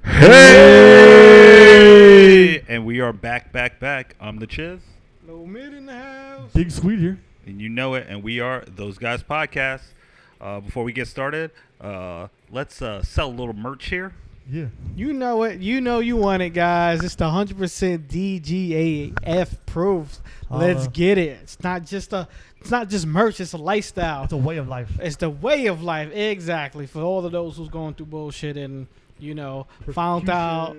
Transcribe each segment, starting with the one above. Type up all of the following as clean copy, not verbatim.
Hey! And we are back. I'm the Chiz. Low mid in the house. Big Sweet here. And you know it. And we are Those Guys Podcast. Before we get started, let's sell a little merch here. Yeah. You know it. You know you want it, guys. It's the 100% DGAF proof. Let's get it. It's not just merch. It's a lifestyle. It's a way of life. It's the way of life. Exactly. For all of those who's going through bullshit and, found out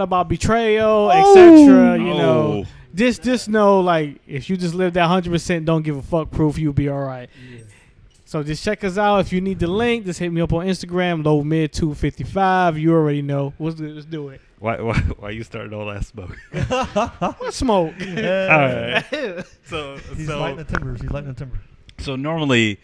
about betrayal, etc. Just know, like, if you just live that 100% don't give a fuck proof, you'll be all right. Yeah. So just check us out. If you need the link, just hit me up on Instagram, lowmid255. You already know. Let's do it. Why you starting all that smoke? What smoke? Yeah. All right. He's lighting the timbers. So normally,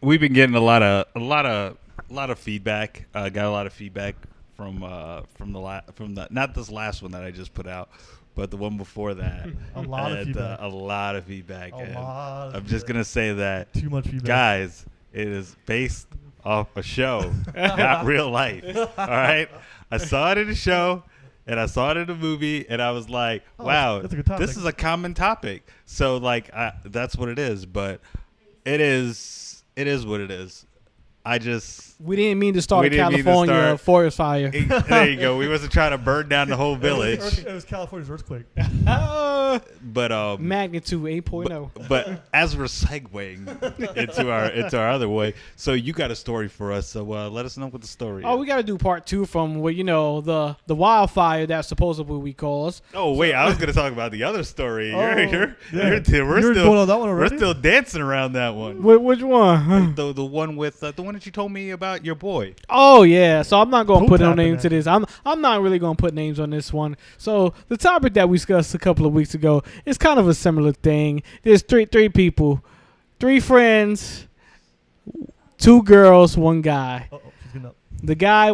we've been getting a lot of feedback. Got a lot of feedback from the not this last one that I just put out, but the one before that. A lot of feedback. I'm just gonna say that too much feedback, guys. It is based off a show, not real life. All right, I saw it in a show. And I saw it in a movie, and I was like, wow, that's a good topic. This is a common topic. So, like, that's what it is. But it is what it is. We didn't mean to start a California forest fire. There you go. We wasn't trying to burn down the whole village. It was California's earthquake. But magnitude 8.0. But as we're segueing into our other way, so you got a story for us. So let us know what the story is. Oh, we got to do part 2 from where the wildfire that supposedly we caused. Oh wait, I was going to talk about the other story. We're still dancing around that one. Which one? The one with the one that you told me about your boy. Oh yeah, so I'm not going to put no name to this. I'm not really going to put names on this one. So the topic that we discussed a couple of weeks ago is kind of a similar thing. There's three people, 3 friends, 2 girls, 1 guy. The guy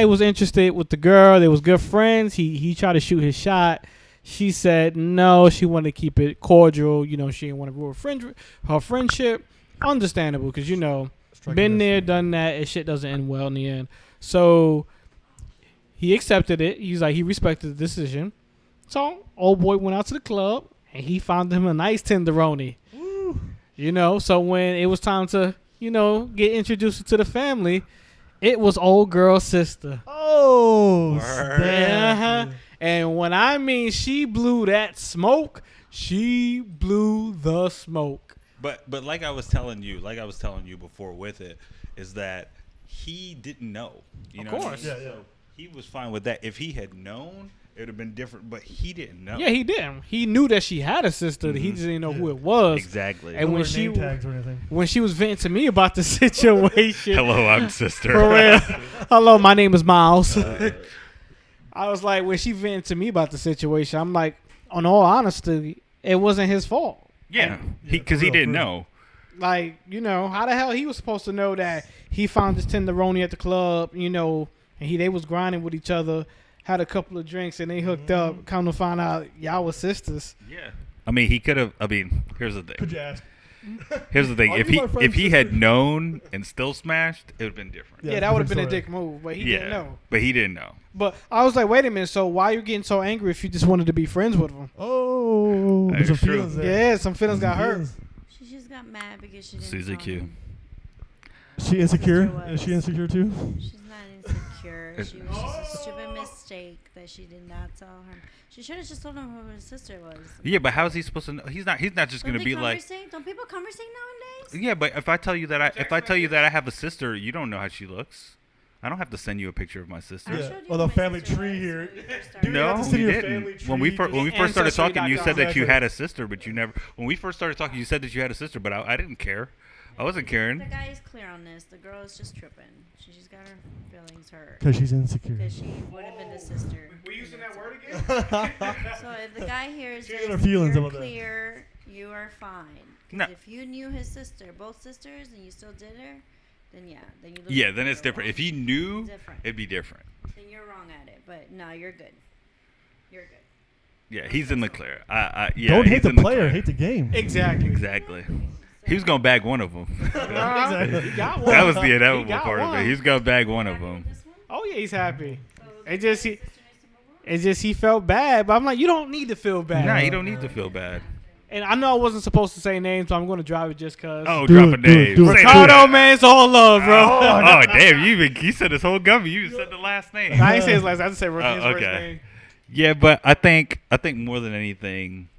was interested with the girl. They was good friends. He tried to shoot his shot. She said no. She wanted to keep it cordial. She didn't want to ruin her friendship. Understandable, because been there, done that. And shit doesn't end well in the end. So he accepted it. He's like, he respected the decision. So old boy went out to the club and he found him a nice tenderoni. Woo. So when it was time to get introduced to the family, it was old girl's sister. Oh, yeah. And when I mean she blew that smoke, she blew the smoke. But like I was telling you before with it, is that he didn't know. Of course. Yeah. So he was fine with that. If he had known, it would have been different, but he didn't know. Yeah, he didn't. He knew that she had a sister. Mm-hmm. He just didn't know who it was. Exactly. And when she was venting to me about the situation. Hello, I'm sister. For real. Hello, my name is Miles. I was like, when she vented to me about the situation, I'm like, on all honesty, it wasn't his fault. Yeah, because he didn't know. Like, how the hell he was supposed to know that he found this tenderoni at the club, and they was grinding with each other, had a couple of drinks, and they hooked up. Come to find out, y'all was sisters. Yeah. I mean, he could have. I mean, here's the thing. Could you ask? Here's the thing. If he had known and still smashed, it would have been different. Yeah, that would have been a dick move, but he didn't know. But he didn't know. But I was like, wait a minute. So why are you getting so angry if you just wanted to be friends with him? Oh, there's some feelings there. Yeah, some feelings got hurt. She just got mad because she didn't Susie Q. She insecure? Is she insecure too? She's not insecure. She was just a stupid mistake that she did not tell him. She should have just told him who his sister was. Yeah, but how is he supposed to know? He's not just going to be like. Don't people conversate nowadays? Yeah, but if I tell you that I have a sister, you don't know how she looks. I don't have to send you a picture of my sister. Yeah. Well, the family tree here. No, you didn't. When we first started talking, you said that you had a sister, but you never. When we first started talking, you said that you had a sister, but I didn't care. I wasn't caring. The guy is clear on this. The girl is just tripping. She just got her feelings hurt. Because she's insecure. Because she would have been the sister. We using that word again? So if the guy here is just clear, you are fine. No. If you knew his sister, both sisters, and you still did her, then yeah. Then it's different. If he knew, it'd be different. Then you're wrong at it. But no, you're good. You're good. Yeah, he's in the clear. Don't hate the player, hate the game. Exactly. So He was gonna bag one of them. Exactly. He got one. That was the He inevitable got part of one. it. He's gonna bag one of them. Oh yeah, he's happy. It's just he felt bad, but I'm like, you don't need to feel bad. Nah, you don't need to feel bad. And I know I wasn't supposed to say names, so I'm going to drive it just cause. Oh, Do drop it, a do it, name. do it. Say Ricardo, that. man, it's all love, bro. Oh, damn! You said this whole gummy. You said the last name. I ain't say his last. I just say his first okay. name. Yeah, but I think more than anything,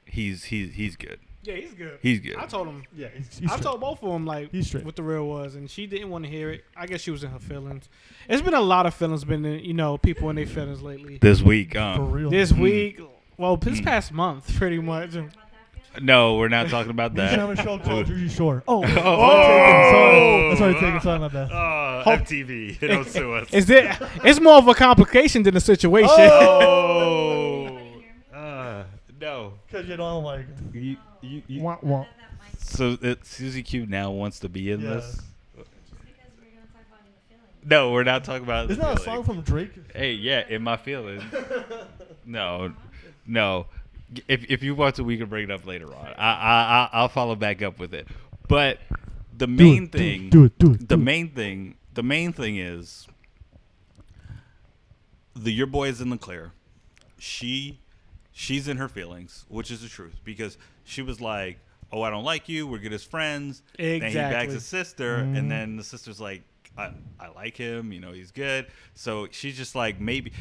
he's good. Yeah, he's good. He's good. I told him. Yeah, he's I straight. told both of them like He's straight. what the real was, and she didn't want to hear it. I guess she was in her feelings. It's been a lot of feelings, been in, people in their feelings lately. This week, For real. This week, well, this past month, pretty much. No, we're not talking about We should have that. a show called Jersey Shore. Oh, Oh. that's why I'm taking. Sorry about that. FTV, don't sue us. It's more of a complication than a situation. Oh, no. Because I'm like, You, wah, wah. so Susie Q now wants to be in Yeah. this. Just because we're gonna talk about in the feelings. No, we're not talking about. Isn't that a feelings. song from Drake? Hey, yeah, in my feelings. No. If you want to, we can bring it up later on. I'll follow back up with it. But the main thing, the main thing is, your boy is in the clear. She's in her feelings, which is the truth, because she was like, "Oh, I don't like you. We're good as friends." Exactly. Then he bags his sister, and then the sister's like, I like him, he's good. So she's just like, maybe,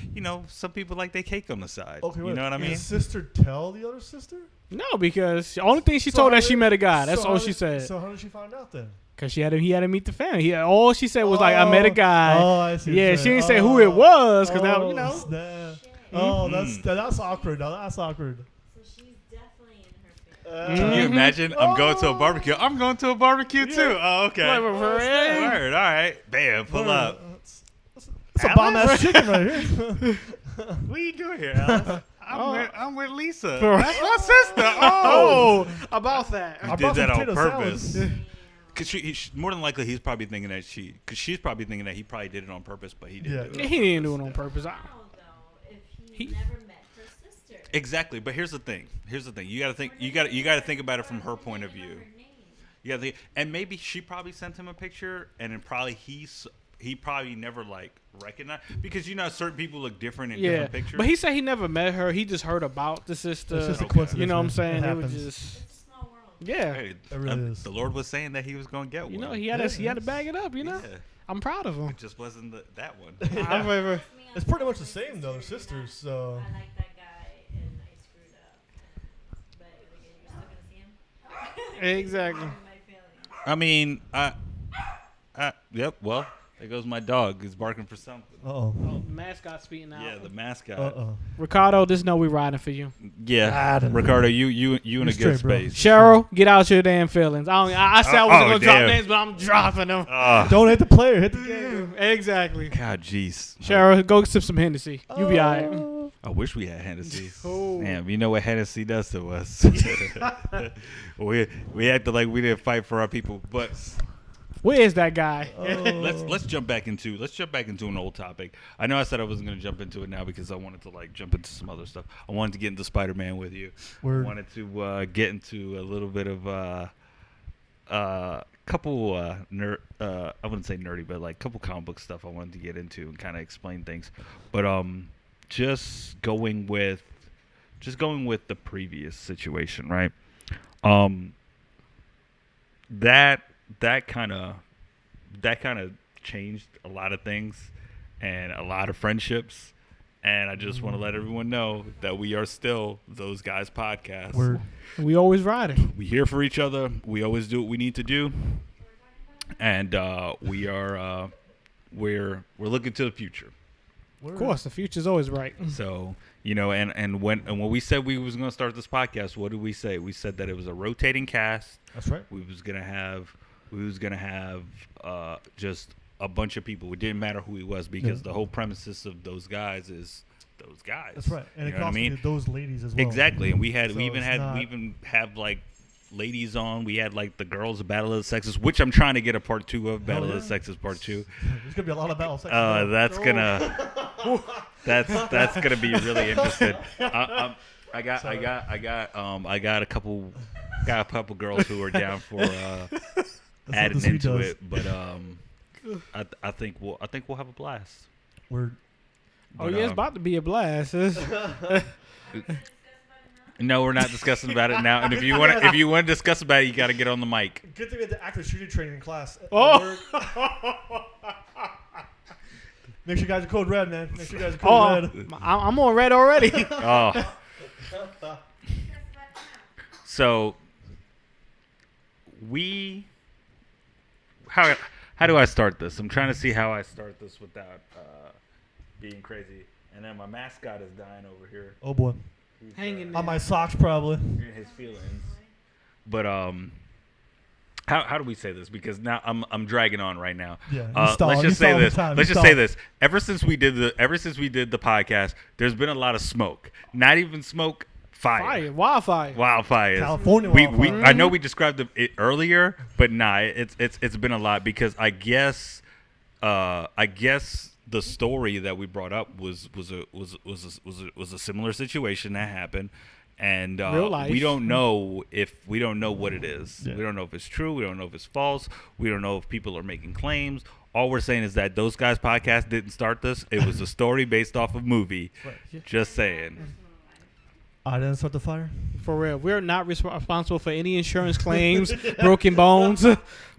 some people like their cake on the side. Okay, you know what I mean? Did his sister tell the other sister? No, because the only thing she told her she met a guy. That's all she said. So how did she find out then? Cause he had to meet the family. All she said was like, I met a guy. Oh, I see. what Yeah, you're she saying. didn't say who it was, cause now Snap. Oh, that's awkward. Now that's awkward. So she's definitely in her feelings. Can you imagine? I'm going to a barbecue. I'm going to a barbecue too. Oh, okay. Like, for real? Word. All right. Bam. Pull up. That's a bomb ass chicken right here. What are you doing here, Alice? I'm with Lisa. For- That's my sister. Oh, about that. You I did brought that some on potato purpose. salad. Because more than likely, he's probably thinking that she's probably thinking that he probably did it on purpose, but he didn't Yeah. do it. Yeah, he didn't do it on purpose. How though if he He- never met her sister? Exactly, but here's the thing. You gotta think. You gotta think about it from her point of view. Her name. You gotta think, and maybe she probably sent him a picture, and then probably he probably never recognized, because certain people look different in Yeah, different pictures. but he said he never met her. He just heard about the sister. It's just a Okay. coincidence. You know what I'm man. saying? It It was happens. just, It's a small world. yeah. Hey, It really is. the Lord was saying that he was gonna get one. He had to bag it up. Yeah. I'm proud of him. It just wasn't that one. I'm ever- It's pretty much the same though. They're sisters, so. I like that guy and I screwed up. But again, you're still gonna see him. Exactly. In my feelings. I mean, yep. Well, there goes my dog. He's barking for something. Oh. Mascot speaking out. Yeah, the mascot. Ricardo, just know we riding for you. Yeah, Ricardo, you in a good straight, bro. space. Cheryl, get out your damn feelings. I said I wasn't gonna drop damn. names, but I'm dropping them. Don't hit the player. Hit the game. Exactly. God, jeez. Cheryl, go sip some Hennessy. You be alright. I wish we had Hennessy. Oh. Damn, you know what Hennessy does to us. we acted like we didn't fight for our people, but Where is that guy? let's jump back into an old topic. I know I said I wasn't going to jump into it now because I wanted to jump into some other stuff. I wanted to get into Spider-Man with you. Word. I wanted to get into a little bit of couple nerd. I wouldn't say nerdy, but couple comic book stuff I wanted to get into and kind of explain things. But just going with the previous situation, right? That kind of changed a lot of things and a lot of friendships, and I just want to let everyone know that we are still Those Guys Podcast. Word. We always riding. We here for each other. We always do what we need to do, and we're looking to the future. Of course, the future's always right. So and when we said we was going to start this podcast, what did we say? We said that it was a rotating cast. That's right. We was gonna have just a bunch of people. It didn't matter who he was, because the whole premises of Those Guys is those guys. That's right. And You it know what I can also mean? be those ladies as well. Exactly. And we So even it's not- have ladies on. We had the girls of Battle of the Sexes, which I'm trying to get a part 2 of. Battle of the Sexes part 2. There's gonna be a lot of battles. That's gonna be really interesting. I got a couple got a couple girls who are down for adding what the into does. it, but I think we'll have a blast. We're Oh yeah, it's about to be a blast. No, we're not discussing about it now. And if you want to discuss about it, you got to get on the mic. good thing we had the active shooter training in class. Oh. Make sure you guys are code red, man. Make sure you guys are code red. I'm on red already. Oh. So how do I start this? I'm trying to see how I start this without being crazy. And then my mascot is dying over here. Oh boy. He's, Hanging On my socks, probably. in his feelings. But how do we say this? Because now I'm dragging on right now. Yeah, you Let's stall. You just say stall all the this. time. Let's You just say stall. this. Ever since we did the podcast, there's been a lot of smoke. Not even smoke, fire. Wildfire. Wildfires. California We wildfire. I know we described it earlier, but nah, it's been a lot because I guess the story that we brought up was a similar situation that happened, and Real life. we don't know what it is. Yeah. We don't know if it's true. We don't know if it's false. We don't know if people are making claims. All we're saying is that those guys' podcast didn't start this. It was a story based off of movie. Right. Just saying. I didn't start the fire. For real, we're not responsible for any insurance claims, broken bones,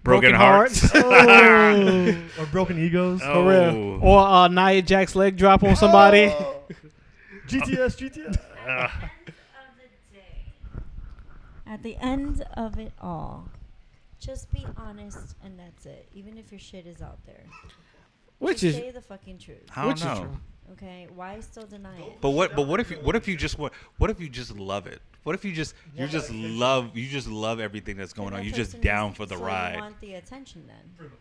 Broken hearts. Oh. Or broken egos. Oh. For real, or Nia Jax's leg drop on somebody. GTS. At the end of it all, just be honest and that's it. Even if your shit is out there. Which just is say the fucking truth. I don't Which is know. true. Okay? Why still deny it? But what if you just love it? What if you just love everything that's going Then on? that You're just person down is- for the so ride. You want the attention then.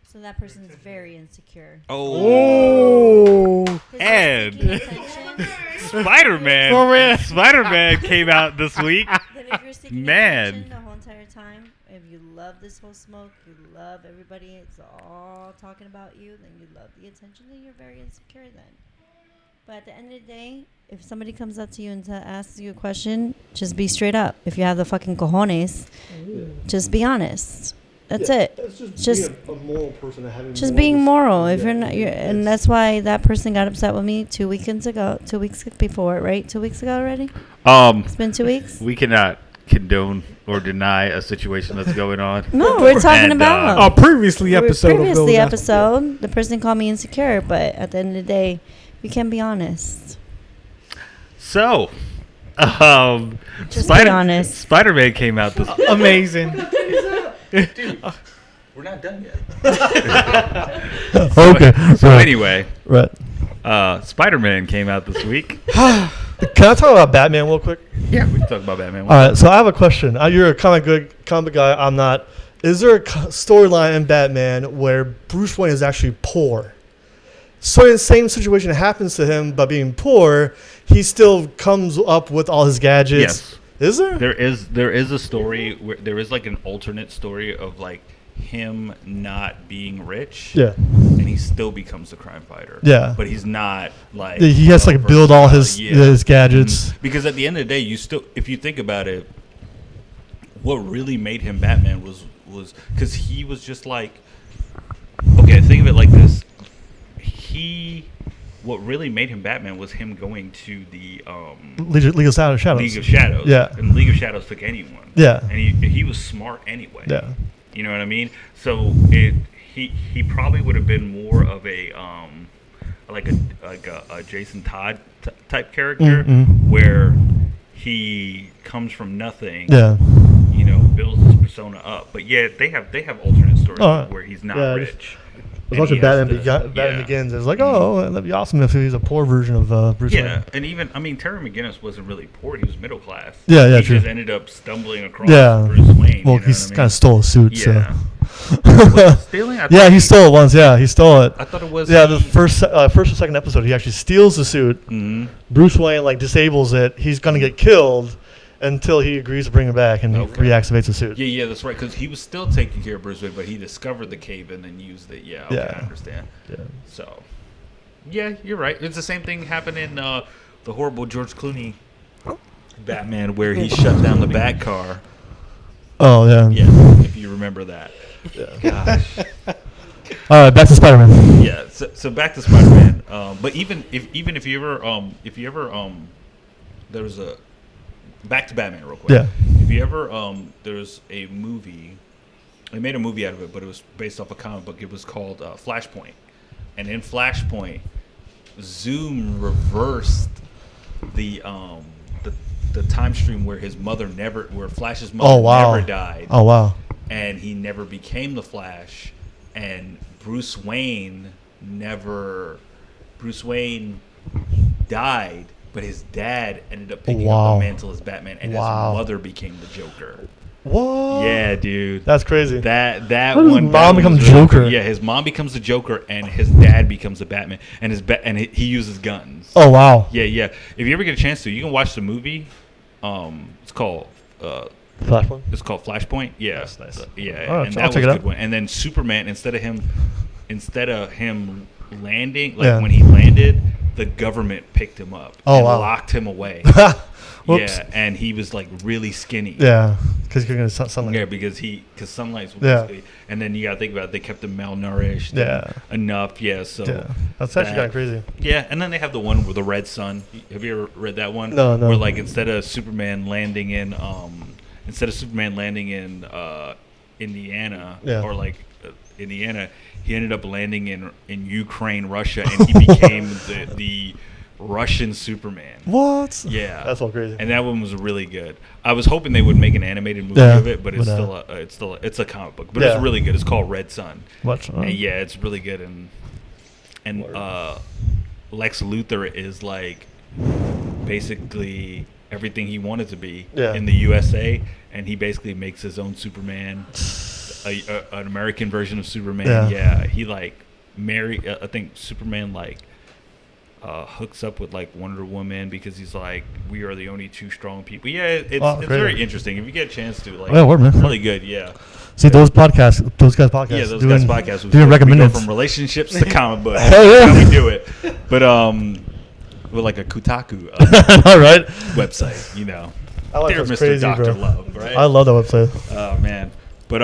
So that person's very insecure. oh, 'Cause you're And- seeking attention, Spider-Man. For real. Spider-Man came out this week. then if you're seeking Man. attention the whole entire time, if you love this whole smoke, you love everybody, it's all talking about you, then you love the attention, then you're very insecure then. But at the end of the day, if somebody comes up to you and asks you a question, just be straight up. If you have the fucking cojones, just be honest. That's it. It's Just- being a moral person and having Just being moral. If you're not, and that's why that person got upset with me 2 weekends ago, 2 weeks before, right? 2 weeks ago already. It's been 2 weeks. We cannot condone or deny a situation that's going on. No, we're talking And, a about previously episode. previously of episode. The person called me insecure, but at the end of the day, we can be honest. So, Just be honest. Spider-Man came out this. Amazing. Dude, we're not done yet. Okay. So anyway, Right. Spider-Man came out this week. Can I talk about Batman real quick? Yeah, we can talk about Batman. All right. So I have a question. You're a comic guy. I'm not. Is there a storyline in Batman where Bruce Wayne is actually poor? So in the same situation happens to him, but being poor, he still comes up with all his gadgets. Yes. Is there? There is a story where there is like an alternate story of like him not being rich. Yeah. And he still becomes a crime fighter. Yeah. But he's not like He has to like build all his gadgets. Because at the end of the day, you still, if you think about it, what really made him Batman was because he was just like, okay, think of it like this. What really made him Batman was him going to the League of Shadows. League of Shadows. Yeah. And League of Shadows took anyone. Yeah. And he was smart anyway. Yeah. You know what I mean? So he probably would have been more of a like a Jason Todd type character Mm-mm. where he comes from nothing. Yeah. You know, builds his persona up. But yeah, they have alternate stories where he's not rich. I was watching Batman Begins. It was like, oh, that'd be awesome if he was a poor version of Bruce Wayne. Yeah, and even Terry McGinnis wasn't really poor; he was middle class. Yeah, he true. just ended up stumbling across Yeah. Bruce Wayne. Well, you know he's what I kind mean? of stole a suit. Yeah. So. Was it stealing? I Yeah, thought he stole it once. Yeah, he stole it. I thought it was. Yeah, the first or second episode, he actually steals the suit. Mhm. Bruce Wayne like disables it. He's gonna get killed until he agrees to bring it back and Okay. reactivates the suit. Yeah, that's right. Because he was still taking care of Bruce Wayne, but he discovered the cave and then used it. Yeah, okay, Yeah. I understand. Yeah. So, yeah, you're right. It's the same thing happened in the horrible George Clooney Batman, where he shut down the Bat car. Oh yeah. Yeah, if you remember that. Yeah. Gosh. All right, back to Spider-Man. Yeah. So back to Spider-Man. But even if you ever there was a back to Batman real quick. Yeah. If you ever there's a movie. They made a movie out of it, but it was based off a comic book. It was called Flashpoint, and in Flashpoint, Zoom reversed the time stream where where Flash's mother never died. Oh wow. And he never became the Flash, and Bruce Wayne died, but his dad ended up picking up the mantle as Batman, and his mother became the Joker. What? Yeah, dude. That's crazy. That How does one. mom becomes really Joker? Cool. Yeah, his mom becomes the Joker, and his dad becomes the Batman, and he uses guns. Oh wow. Yeah. If you ever get a chance to, you can watch the movie. It's called Flashpoint. It's called Flashpoint. Yeah. That's nice. Yeah, All right, and I'll that check was it a out. good one. And then Superman, instead of him landing, like Yeah. when he landed, the government picked him up Oh, and wow. locked him away. Whoops. Yeah, and he was like really skinny. Yeah, because you're gonna sunlight. Yeah, because sunlight's Yeah. basically, and then you gotta think about it, they kept him malnourished. Yeah. Enough. Yeah. So. Yeah, that's actually kind of crazy. Yeah, and then they have the one with the red sun. Have you ever read that one? No. Where like instead of Superman landing in Indiana Yeah. or like Indiana, he ended up landing in Ukraine, Russia, and he became the Russian Superman. What? Yeah, That's all crazy. And that one was really good. I was hoping they would make an animated movie Yeah, of it, but it's but, still it's a comic book, but Yeah. it's really good. It's called Red Sun. What? And yeah, it's really good, and Lex Luthor is like basically everything he wanted to be in the USA, and he basically makes his own Superman, an American version of Superman. Yeah, he like I think Superman like hooks up with like Wonder Woman because he's like, we are the only two strong people. Yeah, it's very interesting if you get a chance to like. Yeah, word, man. Really good. Yeah. See those guys podcasts. Yeah, those guys podcasts. Doing We recommended go from relationships to comic books. Hell yeah. That's how we do it. But with like a Kotaku All right. website, you know. I like Dear that's Mr. crazy, Dr. bro. Love, right? I love that website. Oh man. But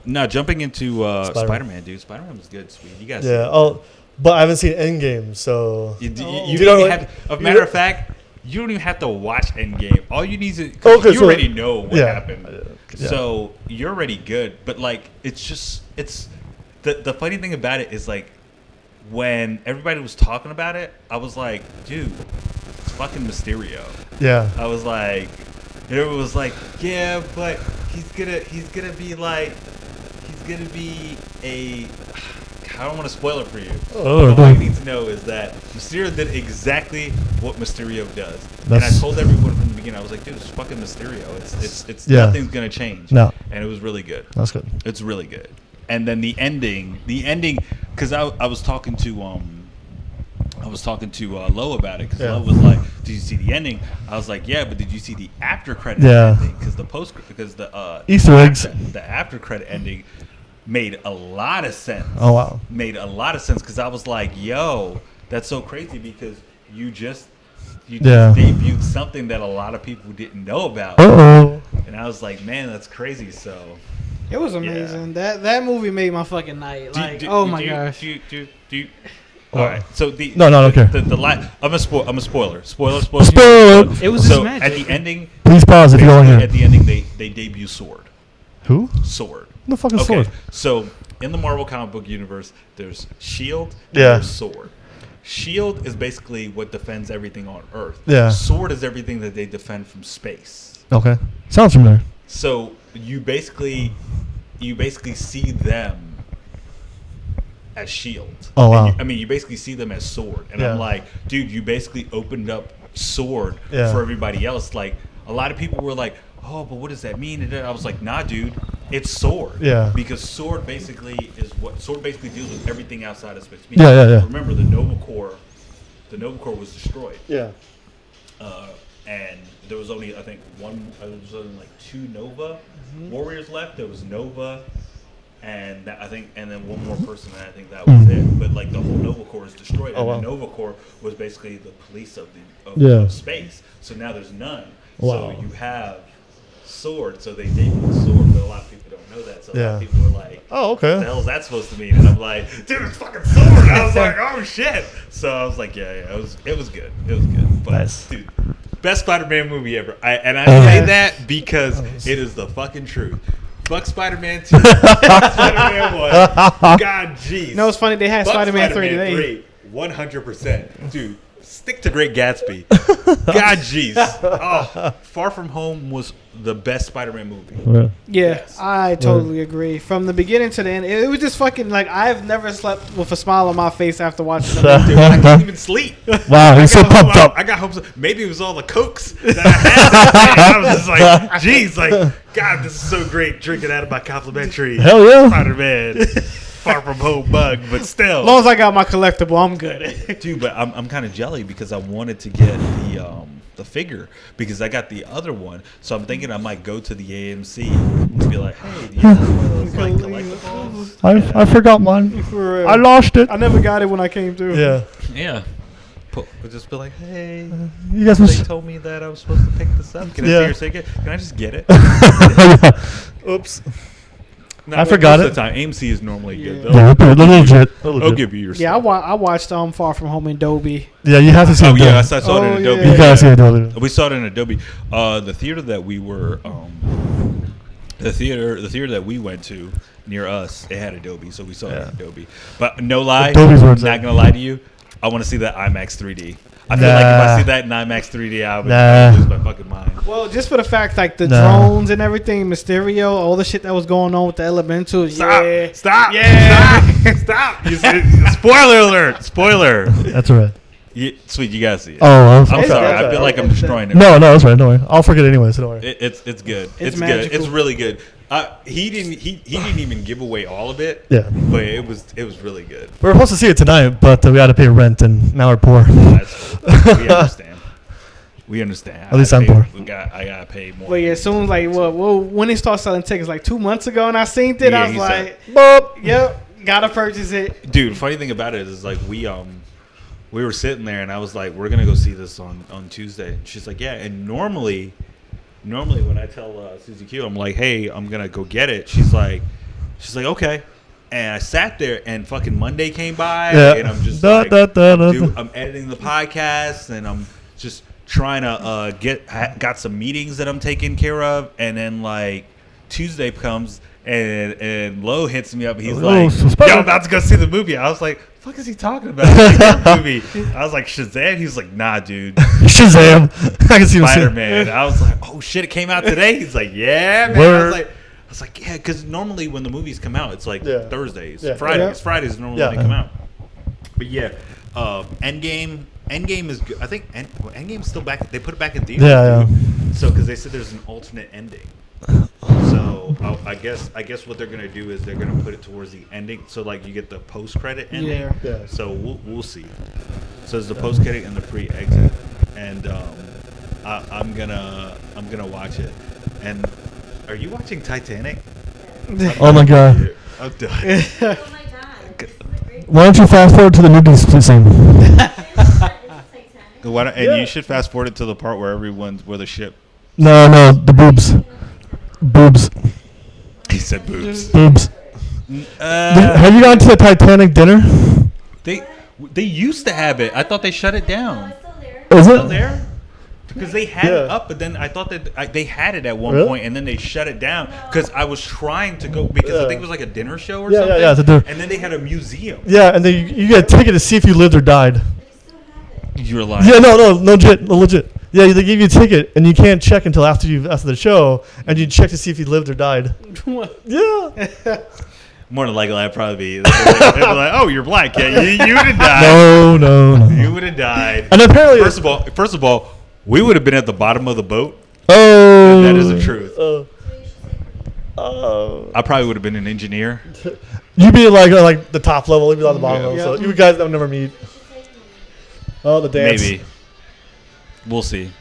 no, jumping into Spider-Man, dude. Spider-Man was good, sweet. You guys. Yeah. Oh, but I haven't seen Endgame, so You You don't don't even like- have. A matter of fact, you don't even have to watch Endgame. All you need to. Okay, you so- already know what yeah. happened. Yeah. So you're already good. But like, it's the funny thing about it is like, when everybody was talking about it, I was like, dude, it's fucking Mysterio. yeah. I was like, and everyone was like, yeah, but he's gonna be a. I don't want to spoil it for you. Oh, But all you no. need to know is that Mysterio did exactly what Mysterio does, and I That's- told everyone from the beginning. I was like, dude, it's fucking Mysterio. It's Yeah. nothing's gonna change. No. And it was really good. That's good. It's really good. And then the ending, because I was talking to Lo about it because Yeah. Lo was like, "Did you see the ending?" I was like, "Yeah, but did you see the after credit Yeah. ending? Because the Easter eggs. the after credit ending made a lot of sense. Oh wow. Made a lot of sense because I was like, "Yo, that's so crazy because you just Yeah. debuted something that a lot of people didn't know about." Oh. And I was like, "Man, that's crazy." So. It was amazing. That movie made my fucking night. Like, Do- oh do my you- gosh. do you- All right. So the No, I don't care. I'm a spoiler. Spoiler. Spoiler. It was so just magic. at the ending. Please pause if you don't basically hear. At the ending, they debut Sword. Who? Sword. The fucking Okay. sword. So in the Marvel comic book universe, there's Shield. And Yeah. There's Sword. Shield is basically what defends everything on Earth. Yeah. Sword is everything that they defend from space. Okay. Sounds familiar. So you basically see them as Shield. Oh, wow. You basically see them as Sword, and Yeah. I'm like, dude, you basically opened up Sword Yeah. for everybody else. Like a lot of people were like, oh, but what does that mean? And then I was like, nah, dude, it's Sword. Yeah. Because Sword basically deals with everything outside of space. Yeah. Remember the Nova Corps was destroyed. Yeah. And there was only, I think, there was only like 2 Nova warriors left. There was Nova, and then one more person, and I think that was it. But like the whole Nova Corps is destroyed, Oh, and wow. the Nova Corps was basically the police of Yeah. space. So now there's none. Wow. So you have Sword. So they debuted Sword, but a lot of people don't know that. So a lot Yeah. of people were like, Oh, "What the okay. hell is that supposed to mean?" And I'm like, "Dude, it's fucking sword." I was like, "Oh shit!" So I was like, "Yeah, it was good. It was good." But Nice. dude, best Spider-Man movie ever. I say that because it is the fucking truth. Fuck Spider-Man 2. Fuck Spider-Man 1. God, jeez. No, it's funny. They had Fuck Spider-Man 3 today. 100%. Dude, stick to Great Gatsby. God, jeez. Oh, Far From Home was the best Spider-Man movie. Yeah. Yeah, Yes. I totally agree. From the beginning to the end, it was just fucking like I've never slept with a smile on my face after watching the movie. Dude, I couldn't even sleep. Wow, he's so pumped up. I got home. Maybe it was all the cokes that I had that day. I was just like, geez, like, God, this is so great drinking out of my complimentary Hell yeah. Spider-Man Far From Home mug, but still. As long as I got my collectible, I'm good. Dude, but I'm kind of jelly because I wanted to get the figure because I got the other one. So I'm thinking I might go to the AMC and be like, hey, do you have one of those like collectibles? I forgot mine. For real. I lost it. I never got it when I came through. Yeah. Yeah. We'll just be like, hey, You guys they must. told me that I was supposed to pick this up. Can I Yeah. see your ticket? Can I just get it? Oops. No, I forgot most it. of the time, AMC is normally good. Yeah. Yeah, they're legit. They'll give you your Yeah, stuff. I watched Far From Home in Dolby. Yeah, you have to see Oh it. yeah, I done. saw it Oh, in Adobe. yeah. You gotta see it. Done. We saw it in Adobe. The theater that we were, the theater that we went to near us, it had Adobe, so we saw it Yeah. in Adobe. But no lie, Adobe's where it's not at. gonna lie to you, I want to see that IMAX 3D. I feel like if Nah. I see that in IMAX 3D, I would Nah. lose my fucking mind. Well, just for the fact, like the Nah. drones and everything, Mysterio, all the shit that was going on with the elementals. Stop! Yeah. Stop! Yeah. Stop! Stop! Spoiler alert! Spoiler! That's all right. Sweet, you gotta see it. Oh, I'm It's sorry. good. I feel like I'm destroying it. No, that's right. Don't worry. I'll forget it anyway. So don't worry. It's good. It's It's good. magical. It's really good. He didn't even give away all of it. Yeah. But it was really good. We were supposed to see it tonight, but we had to pay rent, and now we're poor. That's cool. We understand. We understand. At least I'm poor. I gotta pay more. But yeah, as soon as like when they start selling tickets, like 2 months ago, and I seen it, Yeah, I was he like, said- "Boop, yep, gotta purchase it." Dude, funny thing about it is like we were sitting there and I was like, we're gonna go see this on Tuesday. And she's like, yeah. And normally when I tell Susie Q, I'm like, hey, I'm gonna go get it. She's like, okay. And I sat there and fucking Monday came by and I'm just like, dude, I'm editing the podcast and I'm just trying to got some meetings that I'm taking care of. And then like Tuesday comes and Lo hits me up. He's like, so yo, Spider- I'm about to go see the movie. I was like, what the fuck is he talking about? Like, that movie. I was like, Shazam? He was like, nah, dude. Shazam! I can see him. Spider-Man. I was like, oh shit, it came out today? He's like, yeah, man. Word. I was like, yeah, because normally when the movies come out, it's like Yeah. Thursdays, Yeah. Fridays. Fridays is normally Yeah. when they come out. But yeah, Endgame is good. I think Endgame's still back. They put it back in theaters. Yeah, dude. So because they said there's an alternate ending. So I guess what they're gonna do is they're gonna put it towards the ending. So like you get the post credit ending. Yeah. Yeah. So we'll see. So there's the post credit and the pre exit, and I'm gonna watch it. And are you watching Titanic? Oh my god! Yeah, I'm done. Oh my god. This is a great Why don't you fast forward to the nudity scene? And you should fast forward it to the part where where the ship. No, the boobs. Boobs. He said boobs. Boobs. Have you gone to the Titanic dinner? They used to have it. I thought they shut it down. It's still there. Is Still it? there? Because they had it Yeah. up, but then I thought that they had it at one Really? point, and then they shut it down. Because I was trying to go because I Yeah. think it was like a dinner show or Yeah, something. yeah, it's a dinner. And then they had a museum. Yeah, and then you get a ticket to see if you lived or died. They still have it. You're lying. Yeah, no, legit. Yeah, they give you a ticket, and you can't check until after the show, and you check to see if you lived or died. Yeah. More than likely, I'd probably be. They'd be like, "Oh, you're black. Yeah, you would have died. No. You would have died." And apparently, First of all, we would have been at the bottom of the boat. oh, That is the truth. So you should say I probably would have been an engineer. you'd be like the top level, you'd be on the bottom Yeah. level. So you guys don't never meet. Oh, the dance. Maybe. We'll see.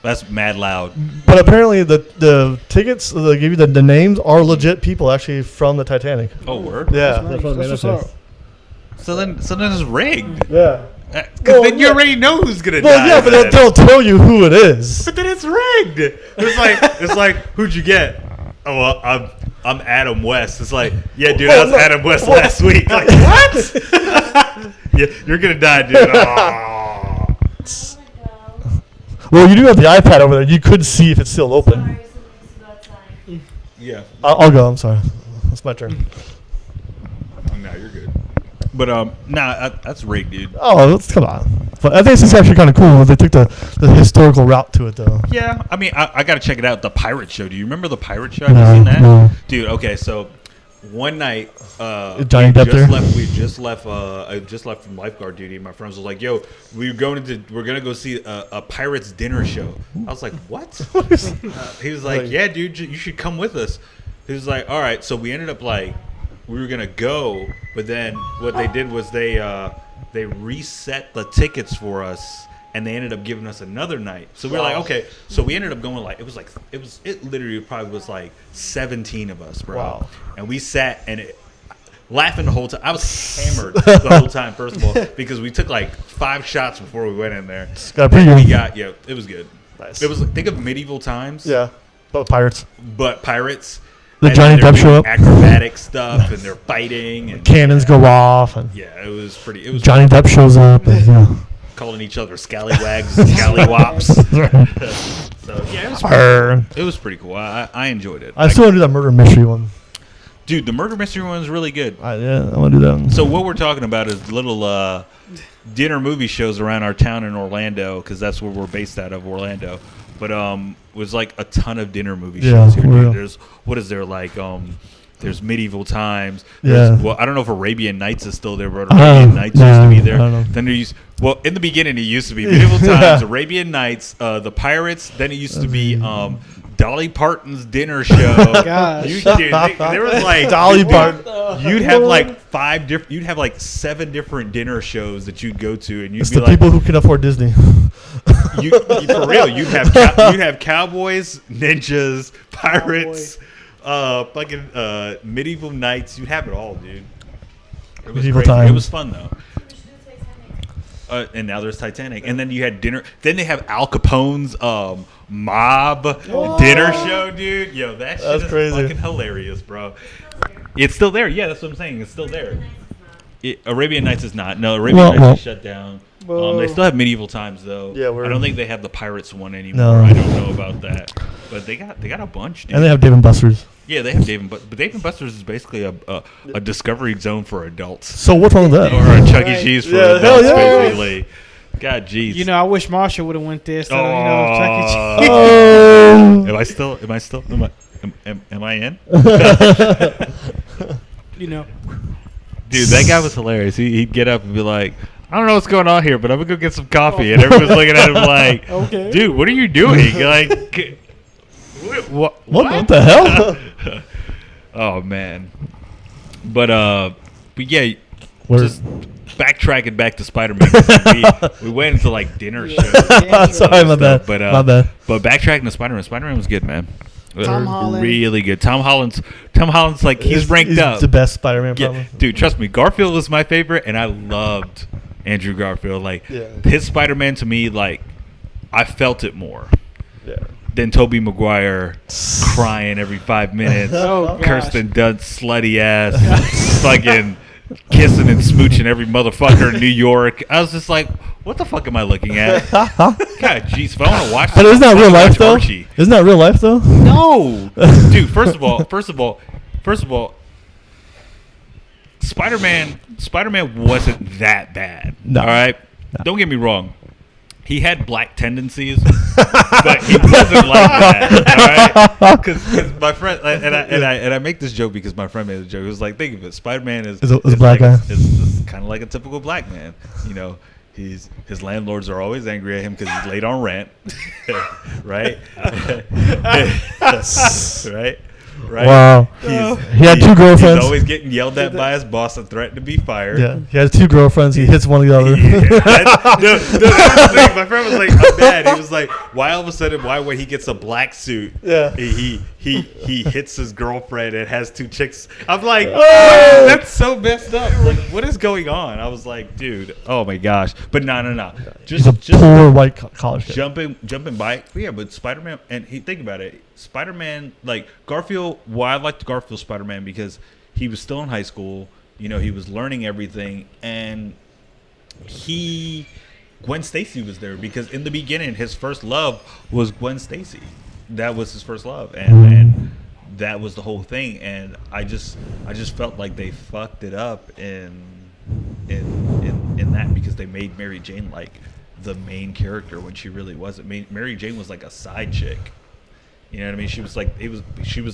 That's mad loud. But apparently, the tickets they give you the names are legit people actually from the Titanic. Oh, word. Yeah, Nice. what That's the man what's said. up. So then it's rigged. Yeah. Because Well, then you yeah. already know who's gonna Well, die. yeah, but then. they'll tell you who it is. But then it's rigged. It's like who'd you get? Oh well, I'm Adam West. It's like, yeah, dude, I was Adam West last week. Like, what? Yeah, you're gonna die, dude. Aw. Well, you do have the iPad over there. You could see if it's still open. Yeah. I'll go. I'm sorry. It's my turn. No, you're good. But that's rigged, dude. Oh, come on. But I think this is actually kind of cool. They took the historical route to it, though. Yeah, I mean, I got to check it out. The Pirate Show. Do you remember the Pirate Show? Have you seen that? No. Dude, okay, so one night, Johnny Depp there? We just left. I just left from lifeguard duty. And my friends was like, "Yo, we're gonna go see a Pirates dinner show." I was like, "What?" He was like, "Yeah, dude, you should come with us." He was like, "All right." So we ended up we were gonna go, but then what they did was they reset the tickets for us, and they ended up giving us another night. So we were like, okay. So we ended up going it literally probably was like 17 of us, bro. Wow. And we sat and laughing the whole time. I was hammered the whole time, first of all, because we took like 5 shots before we went in there. Got a preview. It was good. Nice. It was think of medieval times. Yeah, but pirates. But pirates. The And Johnny they're Depp show doing up. acrobatic stuff, and they're fighting. And Cannons go off, and yeah, it was pretty. It was Johnny Depp shows up, and calling each other scallywags, and scallywops. So yeah, it was pretty cool. I enjoyed it. I still want to do that murder mystery one. Dude, the murder mystery one is really good. I want to do that one. So what we're talking about is little dinner movie shows around our town in Orlando, because that's where we're based out of, Orlando. But was like a ton of dinner movie shows here. Dude. There's there's Medieval Times. Yeah. Well, I don't know if Arabian Nights is still there, but Arabian Nights used to be there. I don't know. Then in the beginning it used to be Medieval Times, Arabian Nights, the Pirates. Then it used to be Dolly Parton's dinner show. Gosh. There was like Dolly Parton. You'd have like 7 different dinner shows that you'd go to, and you'd It's be the like, people who can afford Disney. for real, you'd have cowboys, ninjas, pirates, fucking medieval knights. You'd have it all, dude. It was Medieval crazy. times. It was fun though. And now there's Titanic, and then you had dinner. Then they have Al Capone's mob dinner show, dude. Yo, that's crazy. Fucking hilarious, bro. It's still there. Yeah, that's what I'm saying. It's still there. Arabian Nights is not. No, Arabian Nights is shut down. They still have Medieval Times though. Yeah, I don't think they have the Pirates one anymore. No. I don't know about that, but they got a bunch, dude. And they have Dave and Buster's. Yeah, they have Dave and Buster's, but Dave and Buster's is basically a discovery zone for adults, So what's wrong with that? or a Chuck E. Cheese for Yeah, adults, hell yeah. basically. God, jeez. You know, I wish Marshall would have went there. So Oh. Chuck E. Cheese. Oh. Am I in? You know, Dude, that guy was hilarious. He'd get up and be like, I don't know what's going on here, but I'm going to go get some coffee. And everyone's looking at him like, Okay. dude, what are you doing? Like, What the hell? Oh, man. But yeah, Where- just backtracking back to Spider-Man. We went into like dinner shows. Sorry, my bad. But, my bad. But backtracking to Spider-Man. Spider-Man was good, man. Tom Holland. Really good. Tom Holland's like, he's ranked up. The best Spider-Man, Yeah, probably. dude, trust me. Garfield was my favorite, and I loved Andrew Garfield. Like, Yeah. his Spider-Man to me, like, I felt it more Yeah. than Tobey Maguire crying every 5 minutes. Oh, gosh. Kirsten Dunst, slutty ass, fucking kissing and smooching every motherfucker in New York. I was just like, what the fuck am I looking at? God, jeez, if I want to watch But isn't that real life, though? Archie. Isn't that real life, though? No, dude. First of all, Spider-Man wasn't that bad. No. All right, No. don't get me wrong. He had black tendencies, but he wasn't like that. All right, because my friend and I make this joke because my friend made a joke. It was like, think of it, Spider-Man is a black guy. Is kind of like a typical black man. You know, his landlords are always angry at him because he's late on rent, right? Right. Right. Wow. He had 2 girlfriends. He's always getting yelled at by his boss and threatened to be fired. Yeah, he has 2 girlfriends. He hits one of the other. That was the thing. My friend was like, I'm mad. He was like, why all of a sudden, why when he gets a black suit, Yeah. he hits his girlfriend and has 2 chicks. I'm like, Oh! that's so messed up. Like, what is going on? I was like, dude, oh my gosh. But no. He's a poor white college kid. Jumping by. Yeah, but Spider-Man, and think about it. Spider-Man, like Garfield. Well, I liked Garfield Spider-Man because he was still in high school. You know, he was learning everything, and Gwen Stacy was there because in the beginning, his first love was Gwen Stacy. That was his first love, and that was the whole thing. And I just felt like they fucked it up in that because they made Mary Jane like the main character when she really wasn't. Mary Jane was like a side chick. You know what I mean? She was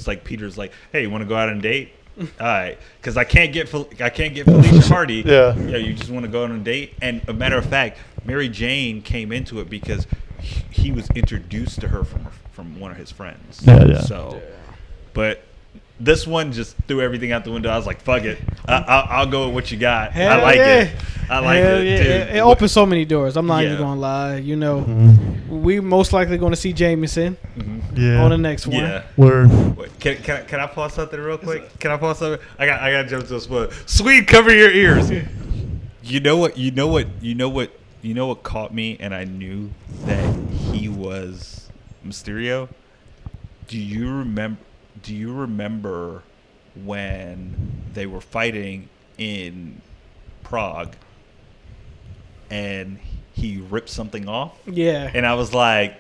like Peter's like, hey, you want to go out on a date? All right, because I can't get Felicia Hardy. Yeah, you just want to go on a date. And a matter of fact, Mary Jane came into it because he was introduced to her from one of his friends. Yeah. So, but this one just threw everything out the window. I was like, fuck it, I'll go with what you got. Hell I like yeah. it. I like it, Yeah. dude. It opens so many doors. I'm not Yeah. even gonna lie. You know, we most likely going to see Jameson Yeah. on the next one. Yeah. Word. Wait, can I pause something real quick? Can I pause something? I got to jump to a spot. Sweet, cover your ears. You know what caught me, and I knew that he was Mysterio. Do you remember when they were fighting in Prague, and he ripped something off? Yeah. And I was like,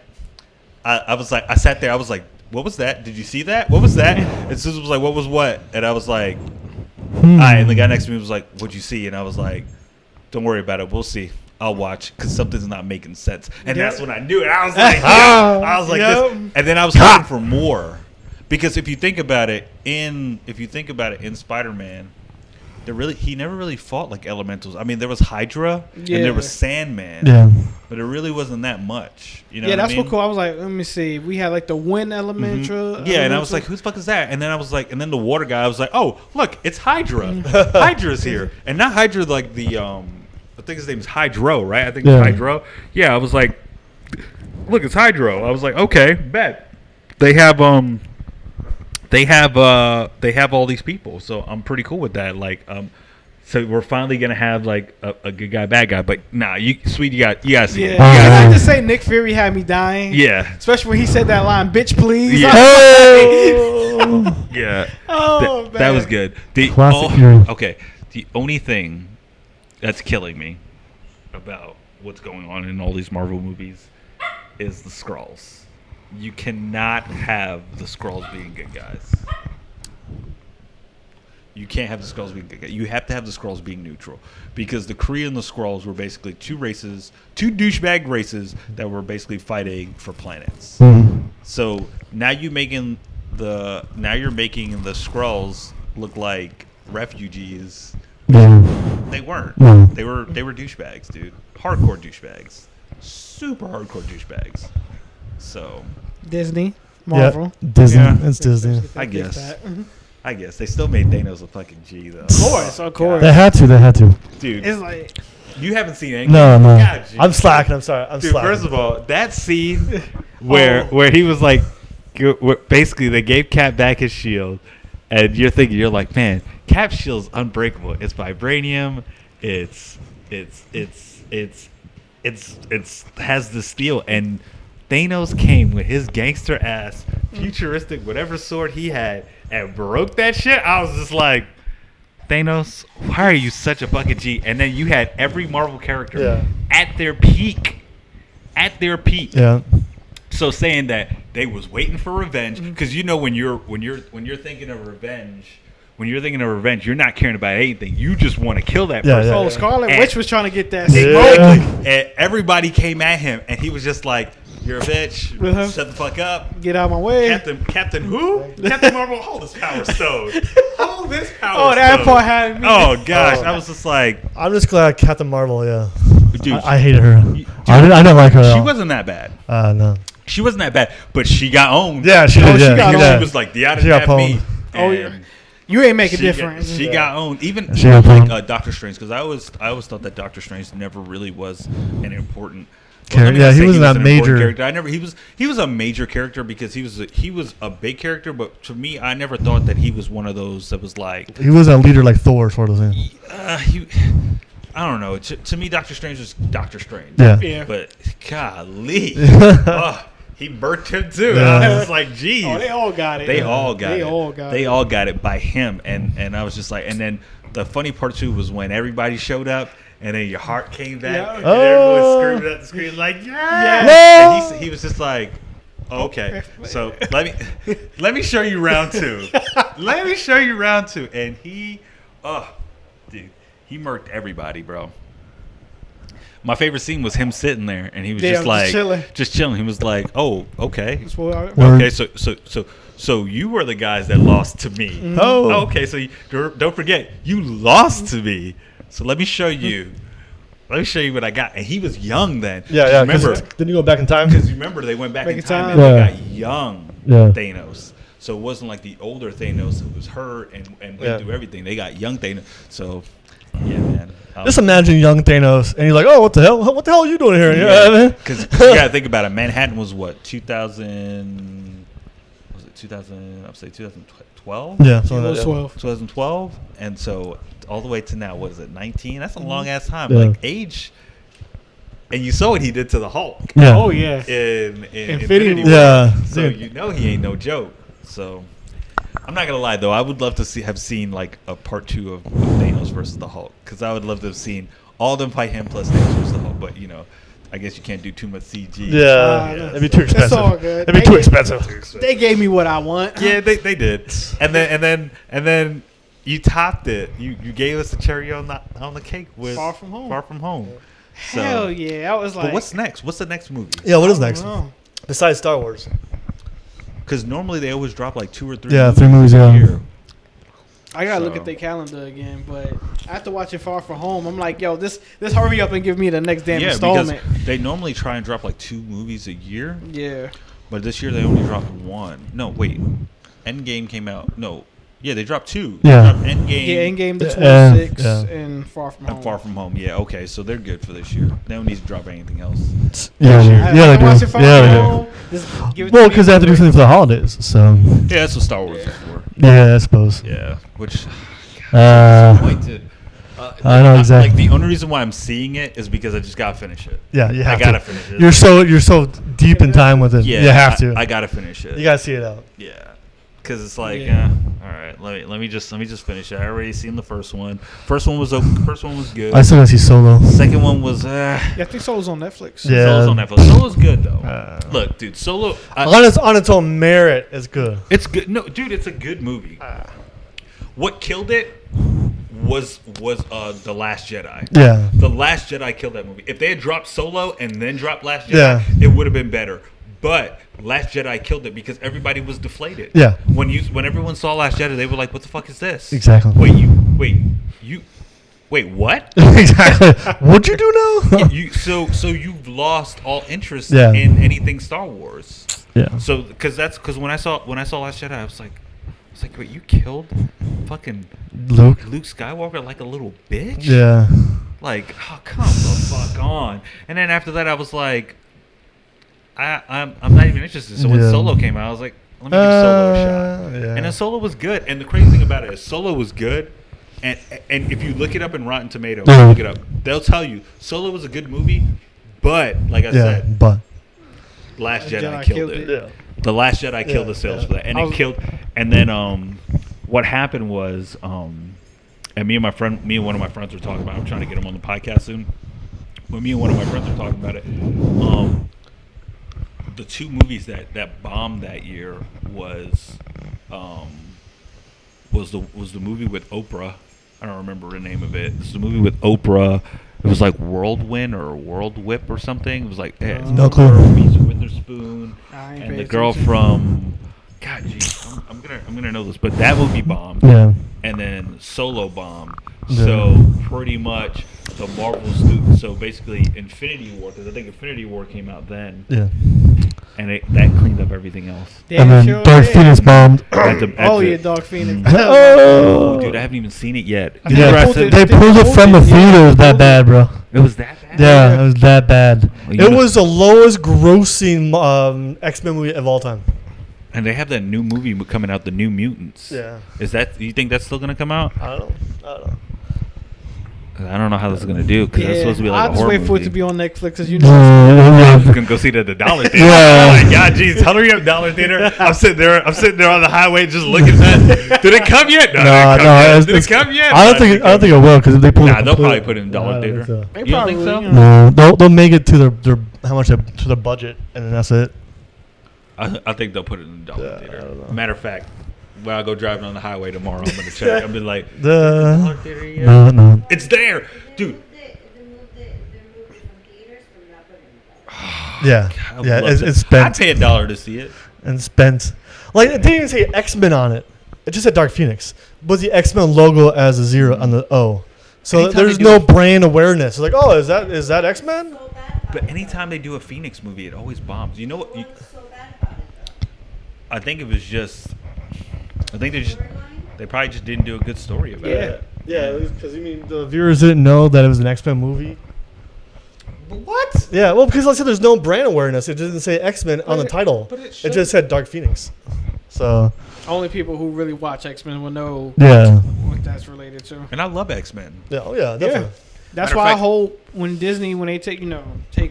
I sat there. I was like, what was that? Did you see that? What was that? And Susan was like, what was what? And I was like, all right. And the guy next to me was like, what'd you see? And I was like, don't worry about it. We'll see. I'll watch because something's not making sense. And that's when I knew it. I was like, this. And then I was hoping for more, because if you think about it, in Spider-Man, he never really fought like elementals. I mean, there was Hydra and there was Sandman. Yeah. But it really wasn't that much. You know Yeah, what that's I mean? what cool. I was like, let me see. We had like the wind elemental. Yeah, and I was like, who the fuck is that? And then I was like, and then the water guy, I was like, oh, look, it's Hydra. Hydra's here. And not Hydra like I think his name is Hydro, right? I think it's Hydro. Yeah, I was like, look, it's Hydro. I was like, okay, bet. They have all these people, so I'm pretty cool with that. Like, so we're finally gonna have like a good guy, bad guy. But nah, you see it. Yeah. You Can I just say Nick Fury had me dying? Yeah. Especially when he said that line, "Bitch, please." Yeah. Oh. Yeah. Oh, man. That was good. Classic Fury. Okay. The only thing that's killing me about what's going on in all these Marvel movies is the Skrulls. You cannot have the Skrulls being good guys. You can't have the Skrulls being good guys. You have to have the Skrulls being neutral, because the Kree and the Skrulls were basically two douchebag races that were basically fighting for planets. So now you're making the Skrulls look like refugees. They weren't. No. They were douchebags, dude. Hardcore douchebags. Super hardcore douchebags. So Disney, Marvel. Yeah, Disney. Yeah. It's Disney. I guess they still made Thanos a fucking G though. Of course. They had to. Dude. It's like You haven't seen it. No. God, I'm slacking. I'm sorry. Dude, slacking. first of all, that scene where he was like, basically they gave Cap back his shield, and you're like, man, Cap's shield's unbreakable. It's vibranium. It's has the steel, and Thanos came with his gangster ass, futuristic whatever sword he had, and broke that shit. I was just like, Thanos, why are you such a fucking G? And then you had every Marvel character at their peak. Yeah. So saying that they was waiting for revenge, because you know when you're thinking of revenge, you're not caring about anything. You just want to kill that person. Oh, Scarlet Witch was trying to get that. Exactly. And everybody came at him, and he was just like, "You're a bitch. Shut the fuck up. Get out of my way." Captain who? Captain Marvel, hold this power stone. Hold this power stone. Oh, that part had me. Oh gosh, I was just like, I'm just glad Captain Marvel. Yeah. dude, I hated her. Dude, I didn't like her. At she all. wasn't that bad. No. She wasn't that bad, but she got owned. Yeah, she did. she got She owned. was like, "Yeah, She got have me." pwned. Oh, yeah. You ain't make a difference. She got owned. Even She got like pwned. Doctor Strange, because I always thought that Doctor Strange never really was an important. Character. let me Yeah, not he say wasn't was that an major. important character. He was a major character because he was a big character, but to me, I never thought that he was one of those that was like He wasn't a leader like Thor, sort of thing. I don't know. To me, Doctor Strange was Doctor Strange. Yeah. Yeah. But golly, he burnt him too. Yeah. And I was just like, geez. Oh, they all got it. They all got They it. all got They it. all got it by him. And I was just like, and then the funny part too was when everybody showed up and then your heart came back Yeah. and everyone screamed at the screen like, yeah. Yeah. And he was just like, okay, so let me show you round two. Let me show you round two. And he, dude, he murked everybody, bro. My favorite scene was him sitting there, and he was just like, just chilling. He was like, "Oh, okay, okay." So you were the guys that lost to me. Mm-hmm. Oh. Okay. So don't forget, you lost to me. So let me show you. Let me show you what I got. And he was young then. Yeah. Remember? Didn't you go back in time? Because remember, they went back in time and Yeah. they got young Thanos. So it wasn't like the older Thanos who was hurt and went through everything. They got young Thanos. So, yeah, man. Just imagine young Thanos, and you're like, "Oh, what the hell? What the hell are you doing here?" You know what I mean? Because you got to think about it. Manhattan was what, 2000? Was it 2000? I'd say 2012. Yeah, It something like was that. 12. 2012, and so all the way to now, what is it? 19. That's a long ass time. Yeah. Like age. And you saw what he did to the Hulk. Yeah. Oh, yeah. In Infinity War. Yeah. So Dude. you know he ain't no joke. So I'm not gonna lie though, I would love to have seen like a part 2 of Thanos versus the Hulk, because I would love to have seen all of them fight him plus Thanos versus the Hulk. But you know, I guess you can't do too much CG. Yeah, no. it'd be too expensive. It's all good. It'd be too expensive. They gave me what I want. Yeah, they did. And then you topped it. You gave us the cherry on the cake with Far From Home. Far From Home. So, Hell yeah. I was like, but what's next? What's the next movie? Yeah, what is I next? don't know. Besides Star Wars. Because normally they always drop like 2 or 3. Yeah, 3 movies, a yeah. year. I gotta look So- at the calendar again, but after watching Far From Home, I'm like, yo, this hurry up and give me the next damn Yeah, installment. because they normally try and drop like 2 movies a year, Yeah. but this year they only dropped 1. No, wait. Endgame came out. No. Yeah, they dropped 2. Yeah. They dropped Endgame Yeah, Endgame the Yeah, 26th yeah. and Far From Home. and Far From Home. Yeah, okay, so they're good for this year. They don't need to drop anything else. Yeah, I yeah, watch they it do. Far Yeah, From they do. Home, just give it Well, to me because they have to do quick. something for the holidays, so Yeah, that's what Star Wars is for. yeah, I suppose. Yeah, which Uh, I know exactly. Like the only reason why I'm seeing it is because I just gotta finish it. Yeah, you have I gotta to. finish it. You're so deep in time with it. Yeah, you have to. I gotta finish it. You gotta see it out. Yeah, because it's like, Yeah. all right, let me just finish it. I already seen the first one. First one was good. I still gotta see Solo. Second one was Yeah, I think Solo's on Netflix. Yeah. Solo's on Netflix. Solo's good though. Look, dude, Solo. On its own merit, it's good. It's good. No, dude, it's a good movie. What killed it was The Last Jedi. Yeah. The Last Jedi killed that movie. If they had dropped Solo and then dropped Last Jedi, Yeah. it would have been better. But Last Jedi killed it because everybody was deflated. Yeah. When everyone saw Last Jedi, they were like, "What the fuck is this?" Exactly. Wait, what? Exactly. What'd you do now? So you've lost all interest Yeah. in anything Star Wars. Yeah. So because when I saw Last Jedi, I was like, wait, you killed fucking Luke. Luke Skywalker like a little bitch? Yeah. Like, oh, come the fuck on. And then after that, I was like, I'm not even interested. So when Yeah. Solo came out, I was like, let me give Solo a shot. Yeah. And then Solo was good. And the crazy thing about it is Solo was good. And if you look it up in Rotten Tomatoes, Yeah. look it up. They'll tell you Solo was a good movie, but like I said, but Last Jedi Jedi killed killed it. yeah. The Last Jedi killed the sales for that, and it killed. And then what happened was, and me and one of my friends were talking about. I'm trying to get him on the podcast soon. But me and one of my friends were talking about it. The 2 movies that bombed that year was the movie with Oprah. I don't remember the name of it. This is a movie with Oprah. It was like Whirlwind or World Whip or something. It was like No clue. Reese Witherspoon I ain't and pay the girl attention. from God, geez, I'm gonna know this, but that movie bombed. Yeah. And then Solo bombed. Yeah. So pretty much the Marvel studio. So basically Infinity War, because I think Infinity War came out then, Yeah. and that cleaned up everything else. Damn, And then sure Dark did. Phoenix bombed. Oh, yeah, Dark Phoenix. Oh, dude, I haven't even seen it yet. I Yeah, They pulled it- they pulled it from the yeah, theater. It was they that pulled bad, bro. It was that bad. Yeah, it was that bad. Well, you It know- was the lowest grossing X-Men movie of all time. And they have that new movie coming out, The New Mutants. Yeah. Is that? You think that's still gonna come out? I don't know. I don't know how this is gonna do because it's supposed to be like I'll a just horror wait movie. for it to be on Netflix, as you know. I was gonna go see it at the dollar theater. Yeah. Oh my god, geez, hurry up, dollar theater! I'm sitting there on the highway just looking at. Did it come yet? Did it come yet? I don't think it will because if they pull. Nah, they'll probably put it in dollar theater. So. They You don't probably think so? will, you know. No, they'll make it to their how much to the budget, and then that's it. I think they'll put it in the dollar Yeah, I theater. don't know. Matter of fact, when I go driving on the highway tomorrow, I'm gonna check. I'm be like, The dollar theater yet? no. It's there, dude. Yeah, I would yeah, love it's to- spent. I'd pay $1 to see it. And spent. Like it didn't even say X-Men on it. It just said Dark Phoenix. But the X-Men logo as a 0 on the O. So Anytime there's they no do- brand awareness. It's like, oh, is that X-Men? But anytime they do a Phoenix movie, it always bombs. You know what? I think it was just. I think they probably just didn't do a good story about it. Yeah, because you mean the viewers didn't know that it was an X-Men movie. What? Yeah, well, because like I said, there's no brand awareness. It didn't say X-Men on the title. But It just said Dark Phoenix. So Only people who really watch X-Men will know yeah, what that's related to. And I love X-Men. yeah, definitely. That's Matter of why I fact- hope when Disney, when they take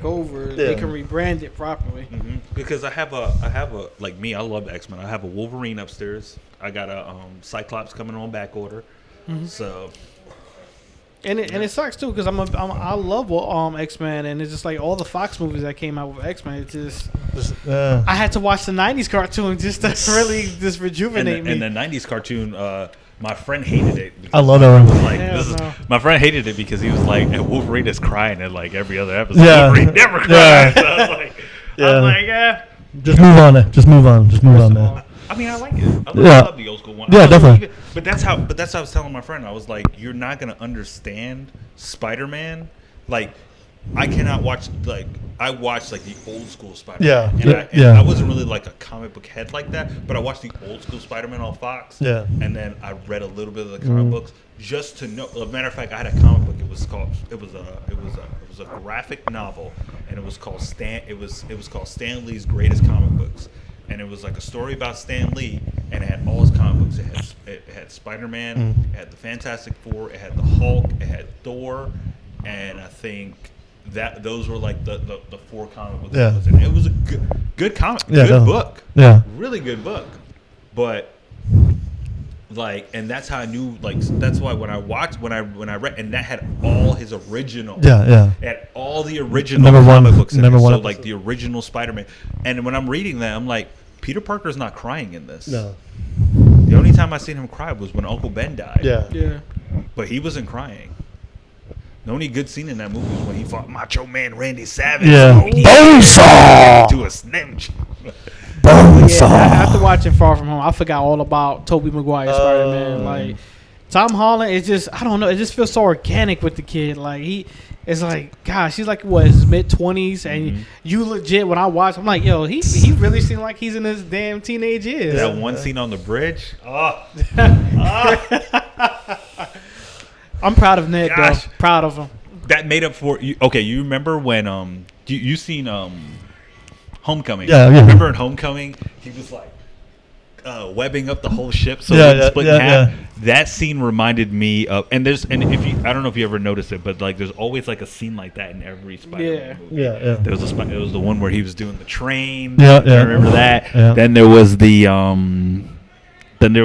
over, they Yeah. can rebrand it properly. Because I have a like me. I love X-Men. I have a Wolverine upstairs. I got a Cyclops coming on back order. So And it sucks too because I love X-Men, and it's just like all the Fox movies that came out with X-Men. It's just I had to watch the '90s cartoon just to really just and rejuvenate me. the '90s cartoon. My friend hated it. I love that one. Like Hell this is no. my friend hated it because he was like, and Wolverine is crying at like every other episode. Yeah. Wolverine never cries. Yeah. So I was like, Yeah. Just move on it. Just move on, man. I mean, I like it. I Yeah. love the old school one. Yeah, I love definitely. even- But that's how I was telling my friend. I was like, you're not gonna understand Spider-Man. Like, I cannot watch like I watched like the old school Spider-Man. Yeah, And yeah. I wasn't really like a comic book head like that, but I watched the old school Spider-Man on Fox. Yeah. And then I read a little bit of the comic books just to know. As a matter of fact, I had a comic book. It was a graphic novel, and it was called Stan Lee's Greatest Comic Books. And it was like a story about Stan Lee, and it had all his comic books. It had Spider-Man, it had the Fantastic Four, it had the Hulk, it had Thor, and I think that those were like the 4 comic books. Yeah. And it was a good comic, Yeah, good definitely. book, Yeah. really good book. But like, and that's how I knew. Like, that's why when I read, and that had all his original. Yeah. It had all the original Number one- comic books in number it. one So like episode. the original Spider-Man. And when I'm reading that, I'm like, Peter Parker's not crying in this. No. The only time I seen him cry was when Uncle Ben died. Yeah. Yeah. But he wasn't crying. The only good scene in that movie was when he fought Macho Man Randy Savage. Yeah. Oh, yeah. Bonesaw! To a snatch. Yeah, after watching Far From Home, I forgot all about Tobey Maguire Spider-Man. Like Tom Holland, it's just I don't know. It just feels so organic with the kid. Like it's like gosh, he's like what his mid-20s, and you legit when I watch, I'm like, yo, he really seems like he's in his damn teenage years. That one scene on the bridge. Oh, I'm proud of Ned Gosh. though. Proud of him. that made up for you. Okay, you remember when you seen Homecoming? Yeah, yeah. Remember in Homecoming, he was like webbing up the whole ship so Yeah, it would split yeah, in half. yeah. That scene reminded me of, and if you, I don't know if you ever noticed it, but like there's always like a scene like that in every Spider-Man movie. Yeah. There was it was the one where he was doing the train. Yeah, I yeah. remember that. Yeah. Then there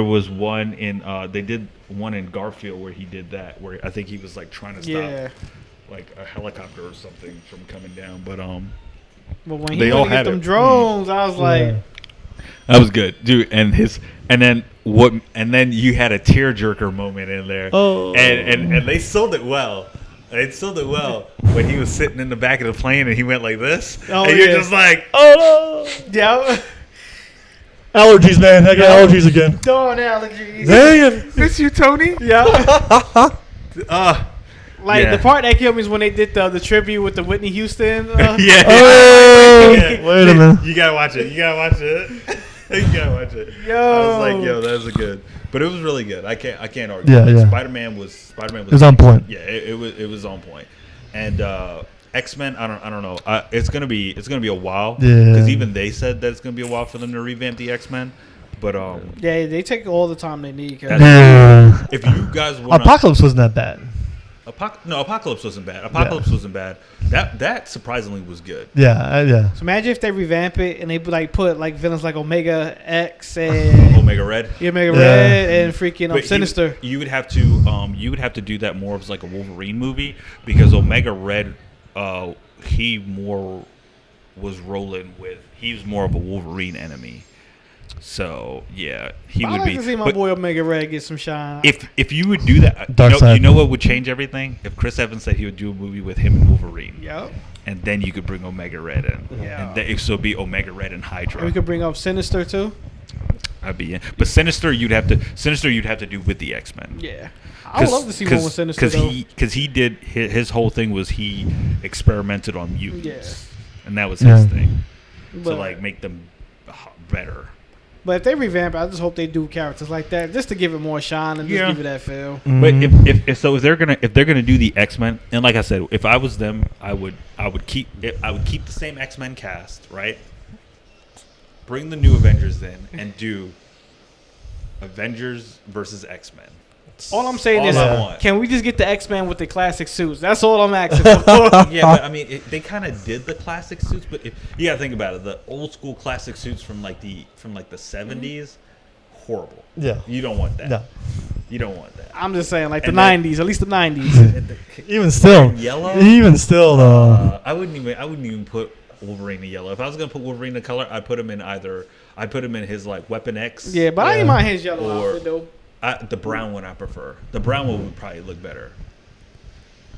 was one in they did one in Garfield where he did that, where I think he was like trying to stop Yeah. like a helicopter or something from coming down. But But when They he all went to get had them it. drones, I was like, that was good, dude. And then you had a tearjerker moment in there. Oh. And they sold it well. They sold it well when he was sitting in the back of the plane and he went like this. Oh, and you're yeah. just like, Oh, yeah, allergies, man. I got allergies again. darn allergies. Dang it. miss you, Tony. Yeah. Like Yeah. the part that killed me is when they did the tribute with the Whitney Houston. Yeah. Oh, Yeah. wait a minute. You gotta watch it. You gotta watch it. You gotta watch it. Yo. I was like, yo, that was a good. But it was really good. I can't argue. Yeah, Like, yeah. Spider-Man was It was on point. Yeah, it was on point. And X-Men, I don't know. It's gonna be a while. Yeah. Because even they said that it's gonna be a while for them to revamp the X-Men. But Yeah, they take all the time they need. 'cause Yeah. if you guys want, Apocalypse wasn't that bad. Apocalypse wasn't bad. Apocalypse wasn't bad. That surprisingly was good. Yeah. So imagine if they revamp it and they like put like villains like Omega X and Omega Red. Omega Red and freaking But Sinister. You would have to do that more of like a Wolverine movie because Omega Red, he more was rolling with. He was more of a Wolverine enemy. So yeah, he I'd would like be. to see my boy Omega Red get some shine. If you would do that, you know what would change everything? If Chris Evans said he would do a movie with him and Wolverine. Yep. And then you could bring Omega Red in. Yeah. And then it would be Omega Red and Hydra. And we could bring up Sinister too. I'd be in. But Sinister you'd have to do with the X-Men. Yeah. I would love to see one with Sinister though. Because he did his whole thing was he experimented on mutants. Yeah. And that was his thing. But, to like make them better. But if they revamp it, I just hope they do characters like that just to give it more shine and just give it that feel. Mm-hmm. But if they're gonna do the X-Men, and like I said, if I was them, I would keep the same X-Men cast, right? Bring the new Avengers in and do Avengers versus X-Men. All I'm saying All is, I want. can we just get the X-Men with the classic suits? That's all I'm asking for. Yeah, but I mean, they kind of did the classic suits, but if you gotta think about it, the old school classic suits from the 70s, horrible. Yeah. You don't want that. No. You don't want that. I'm just saying, like the And then- 90s, at least the 90s. Even still, Yellow. Even still, though. I wouldn't even put Wolverine in yellow. If I was gonna put Wolverine in color, I'd put him in his like Weapon X. Yeah, but I ain't mind his yellow Or- outfit though. The brown one I prefer. The brown one would probably look better.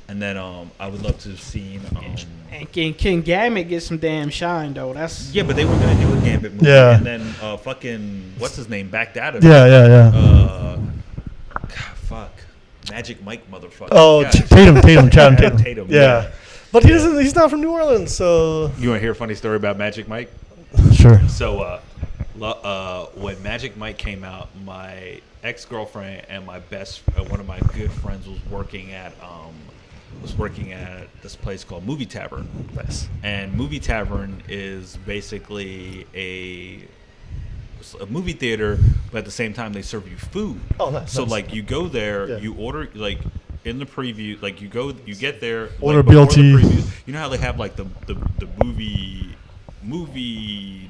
And then I would love to have seen. And can Gambit get some damn shine though? That's Yeah, but they were gonna do a Gambit movie, Yeah. and then fucking what's his name backed out of it. Yeah. God, fuck, Magic Mike, motherfucker. Oh, God. Tatum. Tatum. Yeah. But he doesn't. He's not from New Orleans, so You want to hear a funny story about Magic Mike? sure. So, when Magic Mike came out, my ex-girlfriend and one of my good friends was working at this place called Movie Tavern. Nice. And Movie Tavern is basically a movie theater, but at the same time they serve you food. Oh, nice. So nice. like you go there, Yeah. you order like in the preview, like you get there, Order like, before BLT. the previews. You know how they have like the movie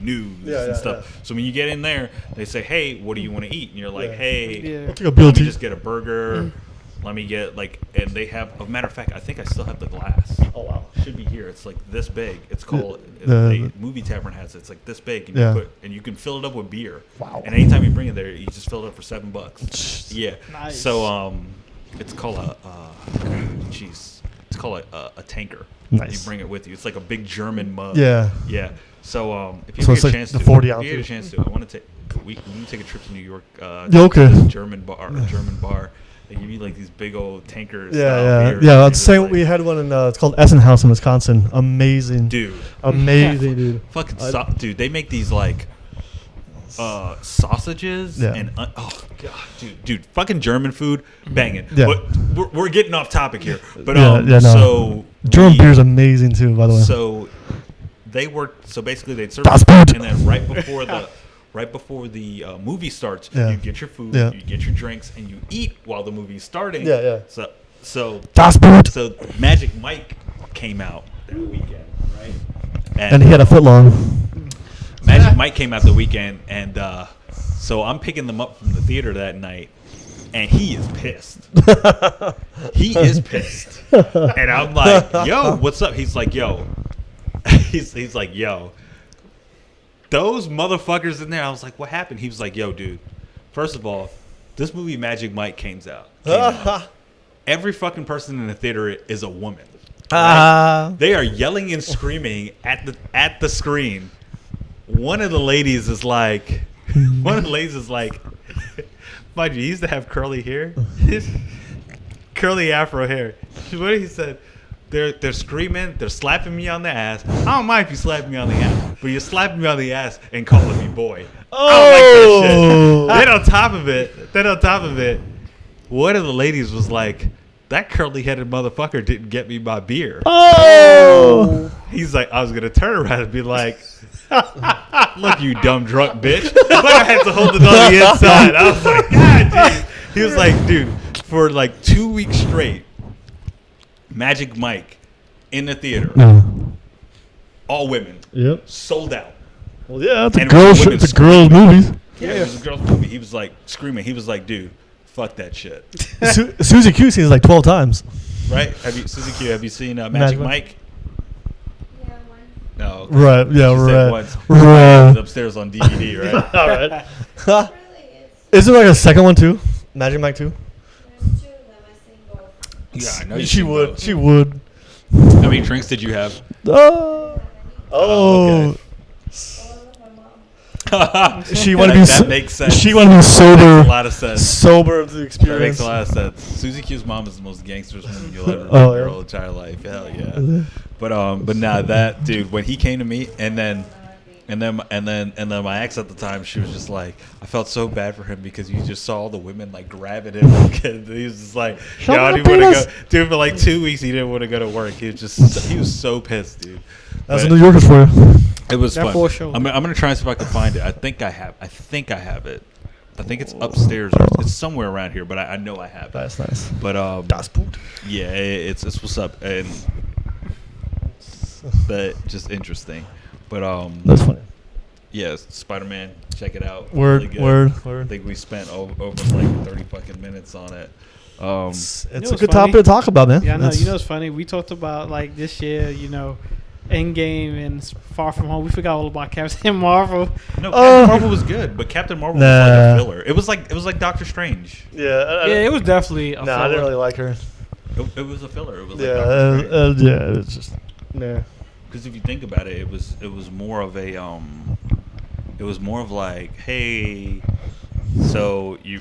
news Yeah, and yeah, stuff. yeah. So when you get in there, they say, "Hey, what do you want to eat?" And you're like, Yeah. "Hey, yeah. I'll take a let me BLT. just get a burger. Let me get like," and they have. A matter of fact, I think I still have the glass. Oh wow. Should be here. It's like this big. It's called The Movie Tavern has it. It's like this big, and Yeah. you can fill it up with beer. Wow. And anytime you bring it there, you just fill it up for $7. Yeah. Nice. So it's called it's called a tanker. Nice. You bring it with you. It's like a big German mug. Yeah. Yeah. So if you So get it's a like chance the to, 40 if you get a ounces. chance to, I want to take. We can take a trip to New York. Yeah, okay. To this German bar. They give you like these big old tankers. Yeah. beers, Yeah. and It's it's same. like- We had one in. It's called Essenhouse in Wisconsin. Amazing. Dude. Amazing, dude. Fucking dude, they make these like sausages Yeah. and oh god, dude, fucking German food, banging. Yeah. But we're getting off topic here. But No. so German beer's amazing too, by the way. So they worked. So basically, they'd serve, Das you, Boot. and then right before the movie starts, Yeah. you get your food, Yeah. you get your drinks, and you eat while the movie's starting. Yeah. So Das Boot. so Magic Mike came out that weekend, right? And he had a foot long. Magic Mike came out the weekend, and so I'm picking them up from the theater that night, and he is pissed. He is pissed, and I'm like, "Yo, what's up?" He's like, "Yo," he's like, "Yo, those motherfuckers in there." I was like, "What happened?" He was like, "Yo, dude, first of all, this movie Magic Mike came out. Every fucking person in the theater is a woman. Right? They are yelling and screaming at the screen." One of the ladies is like, mind you, he used to have curly hair, curly afro hair. What he said, they're screaming, they're slapping me on the ass. I don't mind if you slap me on the ass, but you're slapping me on the ass and calling me boy. I don't like that shit. Then on top of it, one of the ladies was like, that curly-headed motherfucker didn't get me my beer. Oh. He's like, I was gonna turn around and be like, look, you dumb drunk bitch. But I had to hold it on the inside. I was like, God, dude. He was like, dude, for like 2 weeks straight, Magic Mike in the theater. Yeah. All women. Yep. Sold out. Well, yeah, it's a And girls. women It's a girls' movie. Yeah, it was a girl's movie. He was like screaming. He was like, dude, fuck that shit. Susie Q seen it like 12 times. Right? Susie Q, have you seen Magic Magic Mike? Yeah, one. No. Okay. Right. Yeah. She said Right. once. Right. It's upstairs on DVD, right? All right. Really, it's Is there like a second one too? Magic Mike 2? there's two of them. I sing both. Yeah, I know. She would. She would. How many drinks did you have? Oh. Oh, okay. She want to be. That makes sense. She want to be sober. A lot of sense. Sober of the That experience. makes a lot of sense. Susie Q's mom is the most gangsterest woman you'll ever meet Oh, in your yeah. whole entire life. Hell yeah. But nah, that dude, when he came to me, and then my ex at the time, she was just like, I felt so bad for him because you just saw all the women like grabbing him. And he was just like, Show yo, I me the didn't want to penis. go. Dude, for like 2 weeks, he didn't want to go to work. He was so pissed, dude. That's But what New Yorkers for you. it was That fun. for sure. I'm gonna try and see if I can find it. I think I have it. I think it's upstairs or it's somewhere around here, but I know I have it. That's nice. But Das Boot. yeah, it's what's up, and but just interesting. But That's funny. yeah, Spider-Man, check it out. Word, Really good. word, I word. think we spent over like 30 fucking minutes on it. It's know a what's good funny? topic to talk about, man. Yeah, I know. That's- You know, it's funny. We talked about like this year, Endgame and Far From Home. We forgot all about Captain Marvel. No, Captain Marvel was good, but Captain Marvel was like Nah. a filler. It was like Doctor Strange. Yeah. Yeah, it was definitely a Nah, I didn't filler. really like her. It was a filler. It was Yeah, like Doctor Strange. yeah. It's just nah. Because if you think about it, it was more of a it was more of like, hey, so you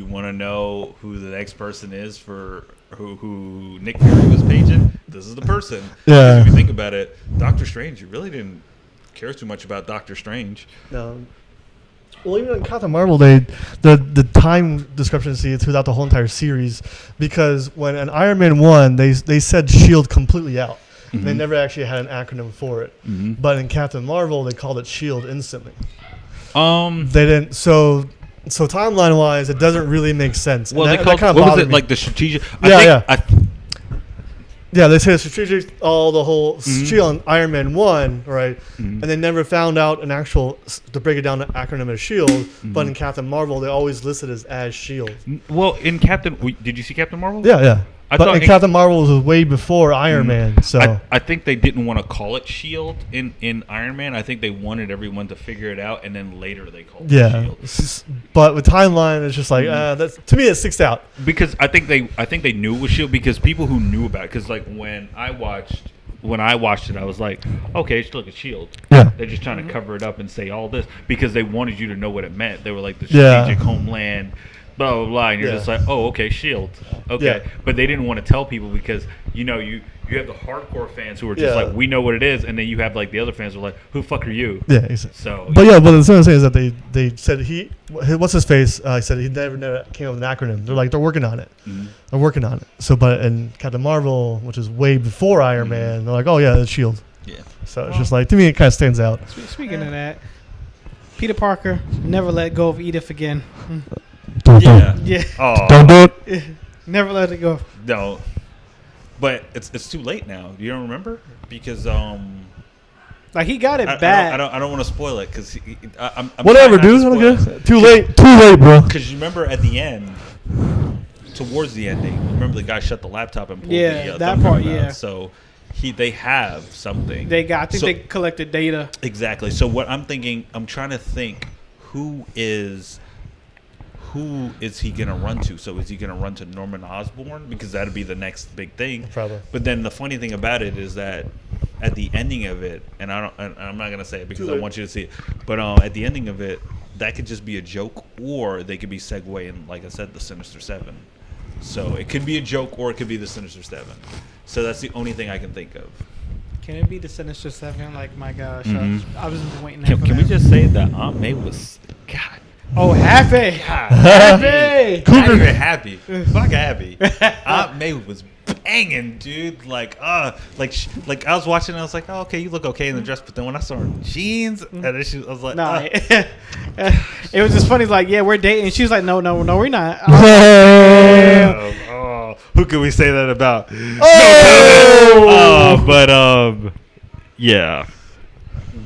want to know who the next person is for who Nick Fury was paging? This is the person. 'Cause Yeah. if you think about it, Doctor Strange, you really didn't care too much about Doctor Strange. No. Well, even in Captain Marvel, the time discrepancy throughout the whole entire series, because when in Iron Man 1, they said SHIELD completely out. Mm-hmm. They never actually had an acronym for it. Mm-hmm. But in Captain Marvel, they called it SHIELD instantly. Well, They didn't. So timeline wise, it doesn't really make sense. And they that called kinda what was bothered it me. like the strategic? Yeah. Yeah, they said strategic, all the whole Mhm. SHIELD on Iron Man 1, right? Mhm. And they never found out an actual, to break it down, the acronym as SHIELD. But Mhm. in Captain Marvel, they always listed it as SHIELD. Well, in Captain, did you see Captain Marvel? Yeah, yeah. I But thought in in- Captain Marvel was way before Iron Mhm. Man, so. I think they didn't want to call it Shield in Iron Man. I think they wanted everyone to figure it out, and then later they called it yeah. Shield. But with timeline, it's just like, Mhm. that's, to me, it sticks out. Because I think they knew it was Shield because people who knew about it. Because like when I watched it, I was like, okay, look at Shield. Yeah. They're just trying to cover it up and say all this because they wanted you to know what it meant. They were like the Yeah. strategic homeland. Blah blah blah, and you're Yeah. just like, oh, okay, Shield, okay, Yeah. but they didn't want to tell people because you have the hardcore fans who are just Yeah. like, we know what it is, and then you have like the other fans who are like, who the fuck are you? Yeah, exactly. So, But yeah, but the thing I'm saying is that they said what's his face? He said he never came up with an acronym. They're like, they're working on it. Mhm. They're working on it. So, but in Captain Marvel, which is way before Iron Mhm. Man, they're like, oh yeah, it's SHIELD. yeah, So it's just like, to me, it kind of stands out. Speaking of that, Peter Parker never let go of Edith again. yeah. Yeah, Oh, Don't do it. never let it go. no, but it's too late now. You don't remember because Like he got it I bad. don't want to spoil it because I'm Whatever, trying dude. not I to don't spoil care. it. Too late. Too late, bro. Because you remember at the end, towards the ending, remember the guy shut the laptop and pulled Yeah, the that thumbprint part, out. yeah. So they have something. I think So- they collected data. Exactly. So what I'm thinking, I'm trying to think, who is he gonna run to? So is he gonna run to Norman Osborn because that'd be the next big thing? Probably. But then the funny thing about it is that at the ending of it, and I'm not gonna say it because I want you to see it, but at the ending of it, that could just be a joke, or they could be segueing, like I said, the Sinister Seven. So it could be a joke, or it could be the Sinister Seven. So that's the only thing I can think of. Can it be the Sinister Seven? Like my gosh, Mhm. I was just waiting. Can for we that. just say that Aunt May was God? Oh, happy. God, Happy. Not even happy. Fuck happy. Aunt May was banging, dude. Like I was watching, and I was like, oh, okay, you look okay in the dress. But then when I saw her in jeans, and then I was like, Nah, it was just funny. Like, yeah, we're dating. And she was like, no, we're not. oh, Who can we say that about? Oh! Yeah.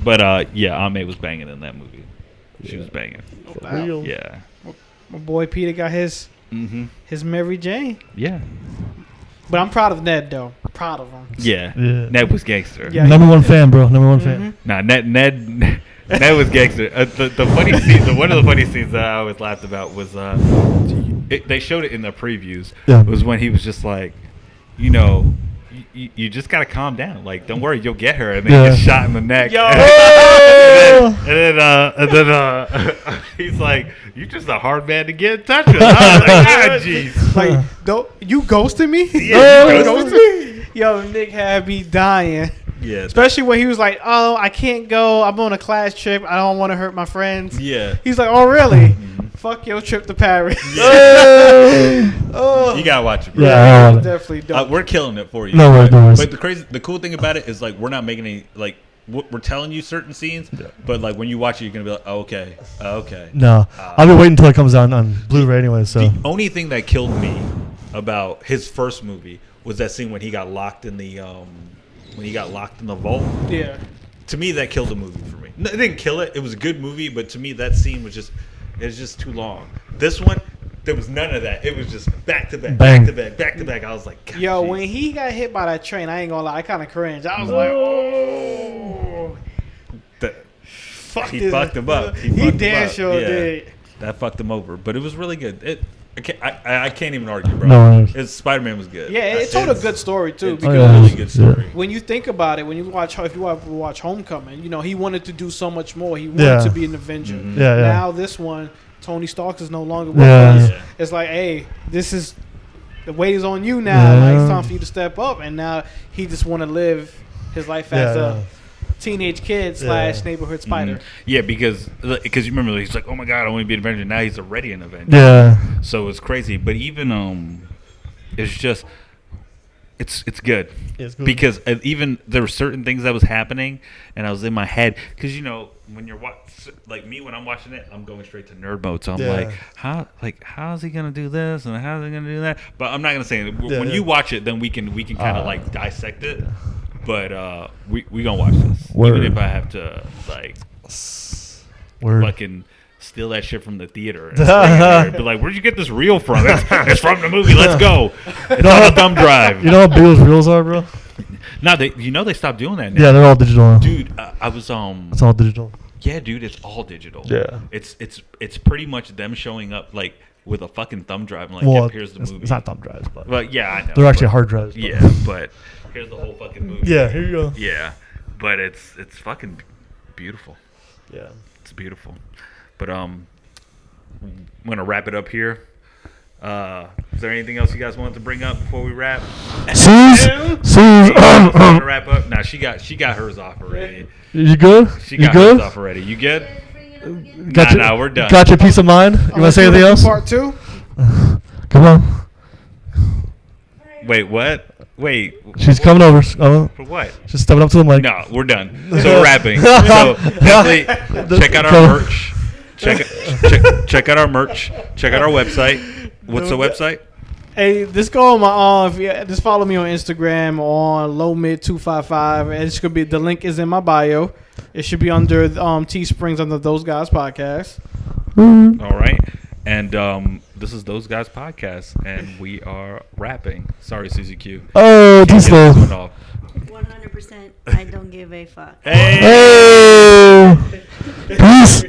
But yeah, Ame was banging in that movie. She was banging. Real. Yeah. My boy Peter got his Mary Jane. Yeah. But I'm proud of Ned though. Proud of him. Yeah. Ned was gangster. Yeah. Number one fan, bro. Number one fan. Nah, Ned was gangster. The funny scene, one of the funny scenes that I always laughed about was they showed it in the previews. Yeah. Was when he was just like, you know, you just gotta calm down. Like, don't worry, you'll get her. And then he gets shot in the neck. Yo. and then he's like, "You just a hard man to get in touch with." I was like, jeez. Like, don't you ghosted me? Yeah, You you ghosted me? Yo, Nick had me dying. Yeah. Especially when he was like, "Oh, I can't go. I'm on a class trip. I don't want to hurt my friends." Yeah. He's like, "Oh, really? Fuck your trip to Paris." Oh. You gotta watch it, bro. Yeah. It was definitely dope. We're killing it for you. No worries, no worries. But the cool thing about it is like we're not making any like we're telling you certain scenes, but like when you watch it, you're gonna be like, oh, okay. No, I'll be waiting until it comes out on Blu-ray anyway. So The only thing that killed me about his first movie was that scene when he got locked in the vault. Yeah. To me, that killed the movie for me. No, it didn't kill it. It was a good movie, but to me, that scene was just too long. This one, there was none of that. It was just back to back, Bang. back to back. I was like, God, Yo, geez. when he got hit by that train, I ain't gonna lie, I kind of cringed. I was like, oh. He fucked him up. He damn sure did. That fucked him over, but it was really good. I can't even argue, bro. No. Spider-Man was good. Yeah, it told a good story too. It's Because a really good story. when you think about it, if you watch Homecoming, you know he wanted to do so much more. He wanted to be an Avenger. Mhm. Yeah. Now this one, Tony Stark is no longer with Yeah. us. Yeah. It's like, hey, this is the weight is on you now. Like, it's Yeah. time for you to step up. And now he just want to live his life as a teenage kid / neighborhood spider. Mhm. Yeah, because you remember he's like, oh my god, I want to be an Avenger. Now he's already an Avenger. Yeah. So it's crazy, but even it's just it's good. It's good. Because even there were certain things that was happening, and I was in my head because when you're like me when I'm watching it, I'm going straight to nerd mode. So I'm like, how's he gonna do this and how's he gonna do that? But I'm not gonna say it. When you watch it, then we can kind of like dissect it. But we gonna watch this, Word. even if I have to like fucking steal that shit from the theater. And bring it here. Be like, where'd you get this reel from? It's from the movie. Let's go. It's on a thumb drive. You know how big those reels are, bro? No, they stopped doing that now. Yeah, they're all digital now. Dude, I was It's all digital. Yeah, dude, it's all digital. Yeah. It's pretty much them showing up like with a fucking thumb drive and like, yep, here's the movie. It's not thumb drives, but yeah, I know. they're actually hard drives. But. Yeah, but here's the whole fucking movie. Yeah, here you go. Yeah, but it's fucking beautiful. Yeah. It's beautiful. But I'm gonna wrap it up here. Is there anything else you guys wanted to bring up before we wrap? Suze. To wrap up. Nah, she got hers off already. You good? She got hers off already. You good? Nah, we're done. Got your peace of mind? You want to say anything else? Part 2. Come on. Wait, what? Wait. She's coming over. For what? She's stepping up to the mic. No, we're done. So we're wrapping. So definitely check out our merch. Check out our merch. Check out our website. What's the website? Hey, just go on my just follow me on Instagram on lowmid255, and it's gonna be the link is in my bio. It should be under Teesprings under Those Guys Podcast. All right, and this is Those Guys Podcast, and we are rapping. Sorry, Susie Q. Oh, too slow. 100%. I don't give a fuck. Hey. Peace.